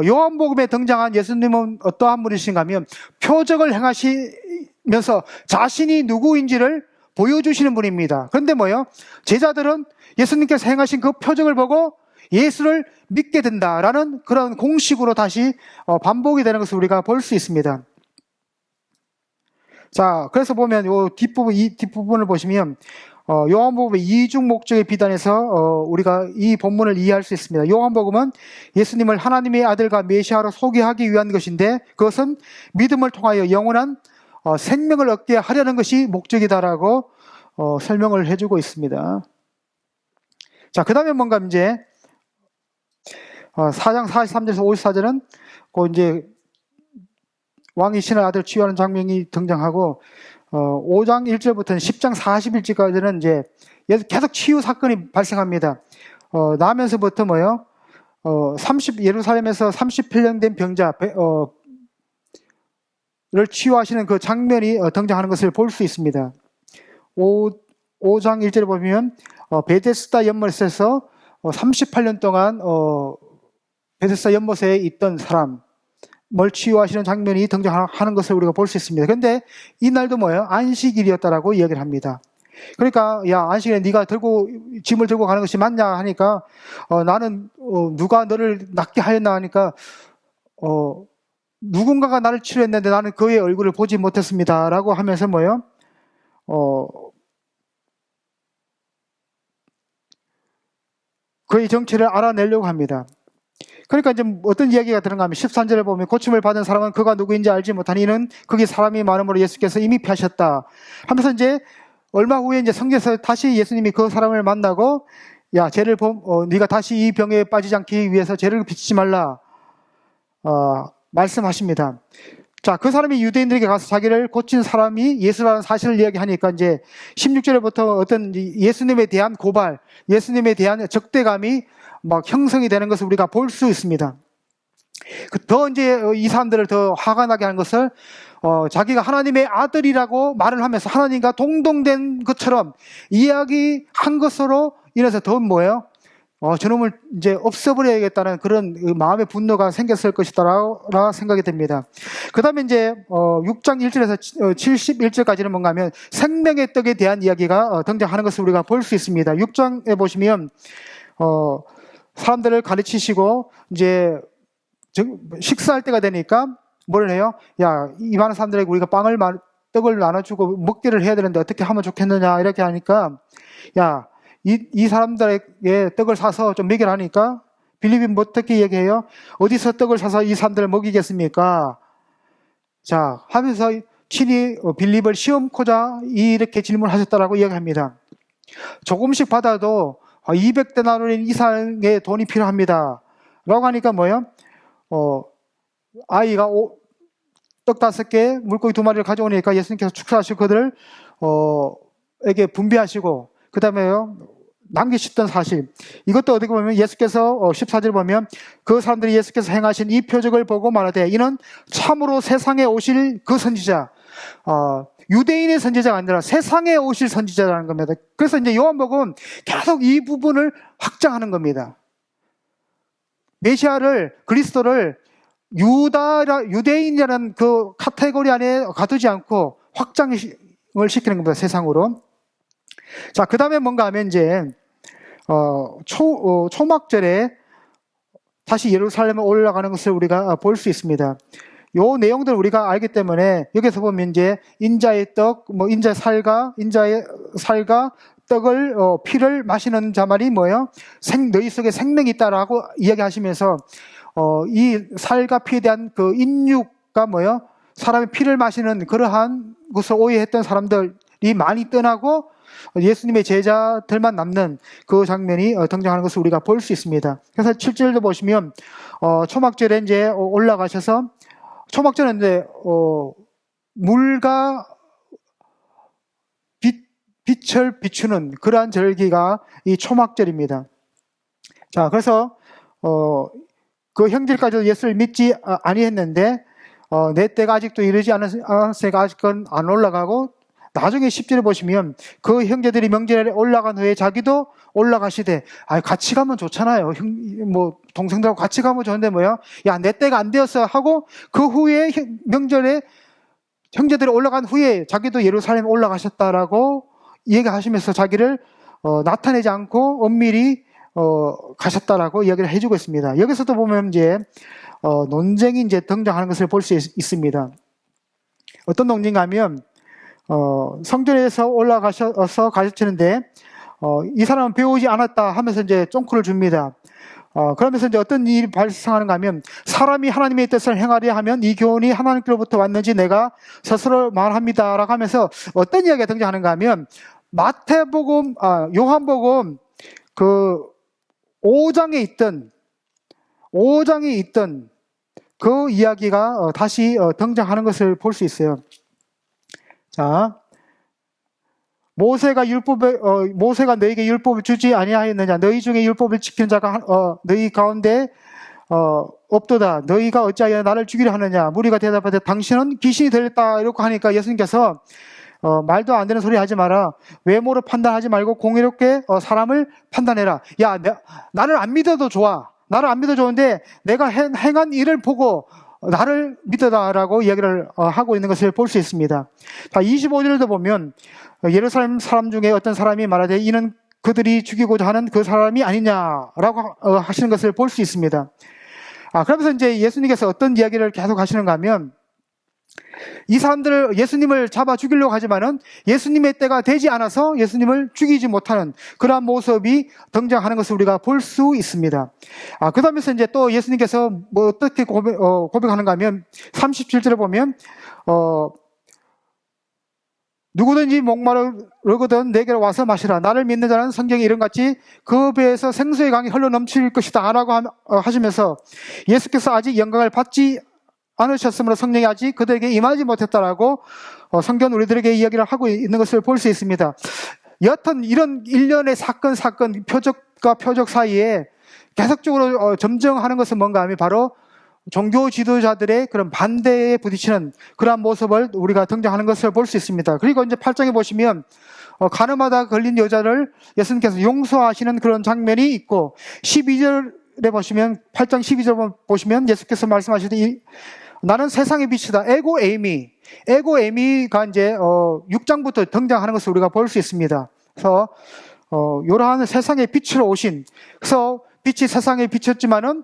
요한복음에 등장한 예수님은 어떠한 분이신가 하면 표적을 행하시면서 자신이 누구인지를 보여주시는 분입니다. 그런데 뭐예요? 제자들은 예수님께서 행하신 그 표적을 보고 예수를 믿게 된다라는 그런 공식으로 다시 반복이 되는 것을 우리가 볼 수 있습니다. 자, 그래서 보면 이 뒷부분을 보시면 요한복음의 이중 목적의 비단에서 우리가 이 본문을 이해할 수 있습니다. 요한복음은 예수님을 하나님의 아들과 메시아로 소개하기 위한 것인데 그것은 믿음을 통하여 영원한 생명을 얻게 하려는 것이 목적이다라고 설명을 해주고 있습니다. 자, 그 다음에 뭔가 이제 4장 43절에서 54절은 이제 왕이 신의 아들 치유하는 장면이 등장하고 5장 1절부터는 10장 41절까지는 이제 계속 치유 사건이 발생합니다. 나면서부터 뭐예요? 예루살렘에서 38년 된 병자 치유하시는 그 장면이 등장하는 것을 볼 수 있습니다. 5장 1절에 보면 베데스다 연못에서 38년 동안 베데스다 연못에 있던 사람을 치유하시는 장면이 등장하는 것을 우리가 볼 수 있습니다. 그런데 이날도 뭐예요? 안식일이었다라고 이야기를 합니다. 그러니까 야, 안식일에 네가 짐을 들고 가는 것이 맞냐 하니까 나는 누가 너를 낫게 하였나 하니까 누군가가 나를 치료했는데 나는 그의 얼굴을 보지 못했습니다 라고 하면서 뭐예요? 그의 정체를 알아내려고 합니다. 그러니까 이제 어떤 이야기가 들어가 하면 13절에 보면 고침을 받은 사람은 그가 누구인지 알지 못하니 이는 거기 사람이 많음으로 예수께서 이미 피하셨다 하면서 이제 얼마 후에 이제 성경에서 다시 예수님이 그 사람을 만나고 야, 네가 다시 이 병에 빠지지 않기 위해서 죄를 비치지 말라 말씀하십니다. 자, 그 사람이 유대인들에게 가서 자기를 고친 사람이 예수라는 사실을 이야기하니까 이제 16절부터 어떤 예수님에 대한 고발, 예수님에 대한 적대감이 막 형성이 되는 것을 우리가 볼 수 있습니다. 더 이제 이 사람들을 더 화가 나게 하는 것을 자기가 하나님의 아들이라고 말을 하면서 하나님과 동등된 것처럼 이야기한 것으로 인해서 더 뭐예요? 저놈을 이제 없애버려야겠다는 그런 마음의 분노가 생겼을 것이다라고 생각이 됩니다. 그 다음에 이제 6장 1절에서 71절까지는 뭔가 하면 생명의 떡에 대한 이야기가 등장하는 것을 우리가 볼 수 있습니다. 6장에 보시면 사람들을 가르치시고 이제 식사할 때가 되니까 뭘 해요? 야, 이 많은 사람들에게 우리가 떡을 나눠주고 먹기를 해야 되는데 어떻게 하면 좋겠느냐 이렇게 하니까 야, 이 사람들에게 떡을 사서 좀 먹이라 하니까 빌립이 어떻게 얘기해요? 어디서 떡을 사서 이 사람들을 먹이겠습니까? 자, 하면서 친히 빌립을 시험코자 이렇게 질문하셨다라고 이야기합니다. 조금씩 받아도 200데나리온 이상의 돈이 필요합니다. 라고 하니까 뭐예요? 아이가 떡 5개, 물고기 2마리를 가져오니까 예수님께서 축사하시고 그들을 에게 분배하시고 그 다음에요 남기셨던 사실, 이것도 어떻게 보면 예수께서 14절 보면 그 사람들이 예수께서 행하신 이 표적을 보고 말하되 이는 참으로 세상에 오실 그 선지자, 유대인의 선지자가 아니라 세상에 오실 선지자라는 겁니다. 그래서 이제 요한복음은 계속 이 부분을 확장하는 겁니다. 메시아를, 그리스도를 유대인이라는 그 카테고리 안에 가두지 않고 확장을 시키는 겁니다. 세상으로. 자, 그 다음에 뭔가 하면 이제 초막절에 다시 예루살렘에 올라가는 것을 우리가 볼 수 있습니다. 요 내용들 우리가 알기 때문에 여기서 보면 이제 인자의 떡, 인자의 살과 떡을 피를 마시는 자만이 뭐예요? 너희 속에 생명이 있다라고 이야기하시면서 이 살과 피에 대한 그 인육과 뭐예요? 사람의 피를 마시는 그러한 것을 오해했던 사람들이 많이 떠나고 예수님의 제자들만 남는 그 장면이 등장하는 것을 우리가 볼 수 있습니다. 그래서 7절도 보시면 초막절에 이제 올라가셔서 초막절은 이제 물과 빛을 비추는 그러한 절기가 이 초막절입니다. 자, 그래서 그 형제까지도 예수를 믿지 아니했는데 내 때가 아직도 이르지 않았으니까 아직은 안 올라가고 나중에 10절에 보시면 그 형제들이 명절에 올라간 후에 자기도 올라가시되 같이 가면 좋잖아요. 동생들하고 같이 가면 좋은데 뭐야? 야, 내 때가 안 되었어 하고 그 후에 명절에 형제들이 올라간 후에 자기도 예루살렘에 올라가셨다라고 얘기하시면서 자기를 나타내지 않고 엄밀히 가셨다라고 이야기를 해주고 있습니다. 여기서도 보면 이제 논쟁이 이제 등장하는 것을 볼 수 있습니다. 어떤 논쟁인가 하면 성전에서 올라가셔서 가르치는데 이 사람은 배우지 않았다 하면서 이제 쫑크를 줍니다. 그러면서 이제 어떤 일이 발생하는가 하면 사람이 하나님의 뜻을 행하려 하면 이 교훈이 하나님께로부터 왔는지 내가 스스로 말합니다라고 하면서 어떤 이야기가 등장하는가 하면 요한복음 그 5장에 있던 그 이야기가 다시 등장하는 것을 볼 수 있어요. 자, 모세가 너에게 율법을 주지 아니하였느냐? 너희 중에 율법을 지키는 자가 너희 가운데 없도다. 너희가 어찌하여 나를 죽이려 하느냐. 무리가 대답하되 당신은 귀신이 들렸다. 이렇게 하니까 예수님께서 말도 안 되는 소리 하지 마라. 외모로 판단하지 말고 공의롭게 사람을 판단해라. 야, 나를 안 믿어도 좋아. 나를 안 믿어도 좋은데 내가 행한 일을 보고 나를 믿어다라고 이야기를 하고 있는 것을 볼 수 있습니다. 자, 25절도 보면 예루살렘 사람 중에 어떤 사람이 말하되 이는 그들이 죽이고자 하는 그 사람이 아니냐라고 하시는 것을 볼 수 있습니다. 그러면서 이제 예수님께서 어떤 이야기를 계속 하시는가 하면 이 사람들을 예수님을 잡아 죽이려고 하지만은 예수님의 때가 되지 않아서 예수님을 죽이지 못하는 그러한 모습이 등장하는 것을 우리가 볼 수 있습니다. 그 다음에서 이제 또 예수님께서 뭐 어떻게 고백하는가 하면 37절에 보면 누구든지 목마르거든 내게로 와서 마시라. 나를 믿는 자는 성경에 이름같이 그 배에서 생수의 강이 흘러 넘칠 것이다 라고 하시면서 예수께서 아직 영광을 받지 않으셨으므로 성령이 아직 그들에게 임하지 못했다라고 성경 우리들에게 이야기를 하고 있는 것을 볼 수 있습니다. 여하튼 이런 일련의 사건 표적과 표적 사이에 계속적으로 점정하는 것은 뭔가 하면 바로 종교 지도자들의 그런 반대에 부딪히는 그러한 모습을 우리가 등장하는 것을 볼 수 있습니다. 그리고 이제 8장에 보시면 가늠하다 걸린 여자를 예수님께서 용서하시는 그런 장면이 있고 12절에 보시면 8장 12절 보시면 예수께서 말씀하시되 나는 세상의 빛이다. 에고 에미가 이제 6장부터 등장하는 것을 우리가 볼 수 있습니다. 그래서 이러한 세상의 빛으로 오신, 그래서 빛이 세상에 비쳤지만은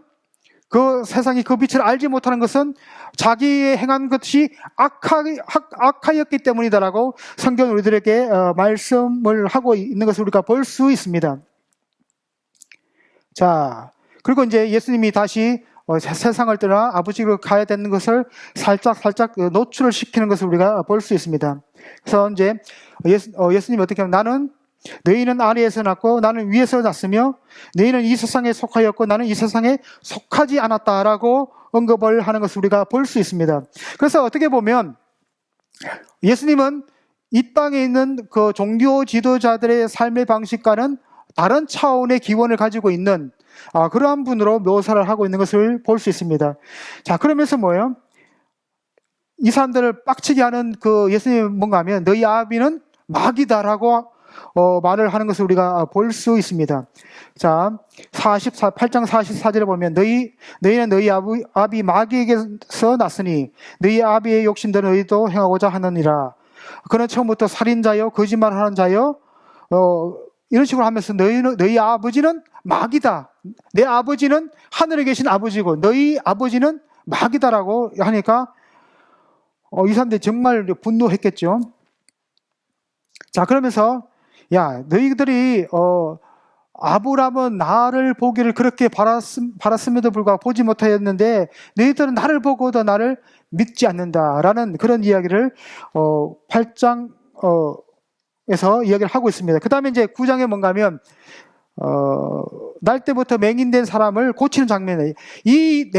그 세상이 그 빛을 알지 못하는 것은 자기의 행한 것이 악하였기 때문이다라고 성경 우리들에게 말씀을 하고 있는 것을 우리가 볼 수 있습니다. 자, 그리고 이제 예수님이 다시 세상을 떠나 아버지로 가야 되는 것을 살짝 노출을 시키는 것을 우리가 볼 수 있습니다. 그래서 이제 예수님이 어떻게 하면 너희는 아래에서 났고 나는 위에서 났으며 너희는 이 세상에 속하였고 나는 이 세상에 속하지 않았다라고 언급을 하는 것을 우리가 볼 수 있습니다. 그래서 어떻게 보면 예수님은 이 땅에 있는 그 종교 지도자들의 삶의 방식과는 다른 차원의 기원을 가지고 있는 그러한 분으로 묘사를 하고 있는 것을 볼 수 있습니다. 자, 그러면서 뭐예요? 이 사람들을 빡치게 하는 그 예수님이 뭔가 하면 너희 아비는 마귀다라고 말을 하는 것을 우리가 볼 수 있습니다. 자, 8장 44절에 보면 너희는 너희 아비 마귀에게서 났으니 너희 아비의 욕심대로 너희도 행하고자 하느니라. 그는 처음부터 살인자요 거짓말하는 자요 이런 식으로 하면서 너희 아버지는 마귀다. 내 아버지는 하늘에 계신 아버지고 너희 아버지는 마귀다라고 하니까 이 사람들이 정말 분노했겠죠. 자, 그러면서 야, 너희들이 아브라함은 나를 보기를 그렇게 바랐음에도 불구하고 보지 못하였는데 너희들은 나를 보고도 나를 믿지 않는다라는 그런 이야기를 8장 에서 이야기를 하고 있습니다. 그 다음에 이제 9장에 뭔가 하면 날 때부터 맹인된 사람을 고치는 장면이에요. 이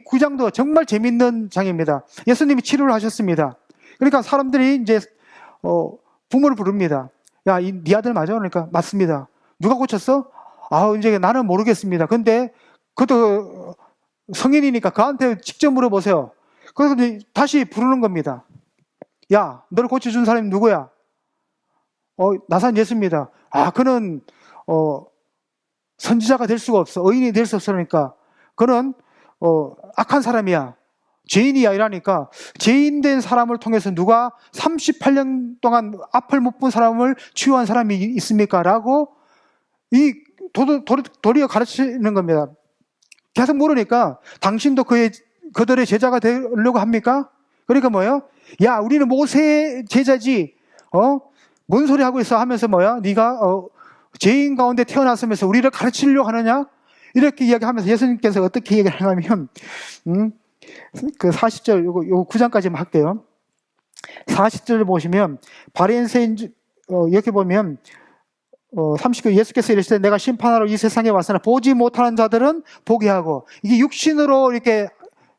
9장도 정말 재밌는 장입니다. 예수님이 치료를 하셨습니다. 그러니까 사람들이 이제 부모를 부릅니다. 야, 네 아들 맞아? 그러니까 맞습니다. 누가 고쳤어? 이제 나는 모르겠습니다. 근데 그것도 성인이니까 그한테 직접 물어보세요. 그래서 다시 부르는 겁니다. 야, 너를 고쳐준 사람이 누구야? 나산 예수입니다. 그는 선지자가 될 수가 없어. 의인이 될 수 없으니까 그는 악한 사람이야. 죄인이야 이라니까 죄인된 사람을 통해서 누가 38년 동안 앞을 못 본 사람을 치유한 사람이 있습니까? 라고 도리어 가르치는 겁니다. 계속 물으니까 당신도 그들의 제자가 되려고 합니까? 그러니까 뭐예요? 야, 우리는 모세의 제자지. 뭔 소리 하고 있어 하면서 뭐야? 네가 죄인 가운데 태어났으면서 우리를 가르치려고 하느냐? 이렇게 이야기하면서 예수님께서 어떻게 얘기를 하냐면 그 40절 요 9장까지만 할게요. 40절을 보시면 바리새인 이렇게 보면 39 예수께서 이르시되 내가 심판하러 이 세상에 왔으나 보지 못하는 자들은 보게 하고 이게 육신으로 이렇게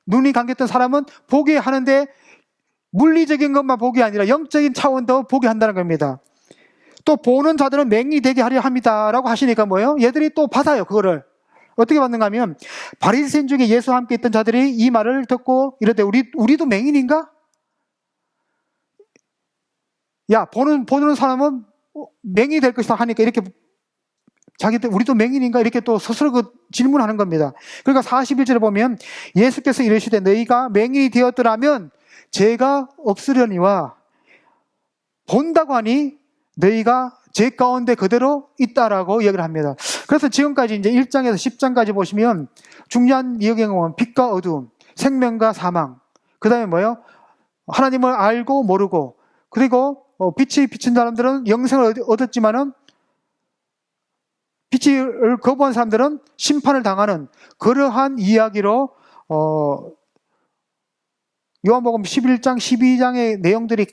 눈이 감겼던 사람은 보게 하는데 물리적인 것만 보게 아니라 영적인 차원도 보게 한다는 겁니다. 또 보는 자들은 맹인이 되게 하려 합니다라고 하시니까 뭐예요? 얘들이 또 받아요 그거를. 어떻게 받는가 하면 바리새인 중에 예수와 함께 있던 자들이 이 말을 듣고 이러되 우리도 맹인인가? 야, 보는 사람은 맹인이 될 것이다 하니까 이렇게 자기들 우리도 맹인인가? 이렇게 또 스스로 그 질문하는 겁니다. 그러니까 41절에 보면 예수께서 이르시되 너희가 맹인이 되었더라면 죄가 없으려니와 본다고 하니 너희가 제 가운데 그대로 있다라고 이야기를 합니다. 그래서 지금까지 이제 1장에서 10장까지 보시면 중요한 이야기는 빛과 어두움, 생명과 사망, 그 다음에 뭐예요? 하나님을 알고 모르고, 그리고 빛이 비친 사람들은 영생을 얻었지만은 빛을 거부한 사람들은 심판을 당하는 그러한 이야기로 요한복음 11장, 12장의 내용들이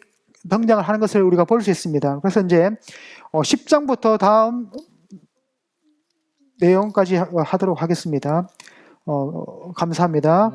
등장을 하는 것을 우리가 볼 수 있습니다. 그래서 이제 10장부터 다음 내용까지 하도록 하겠습니다. 감사합니다.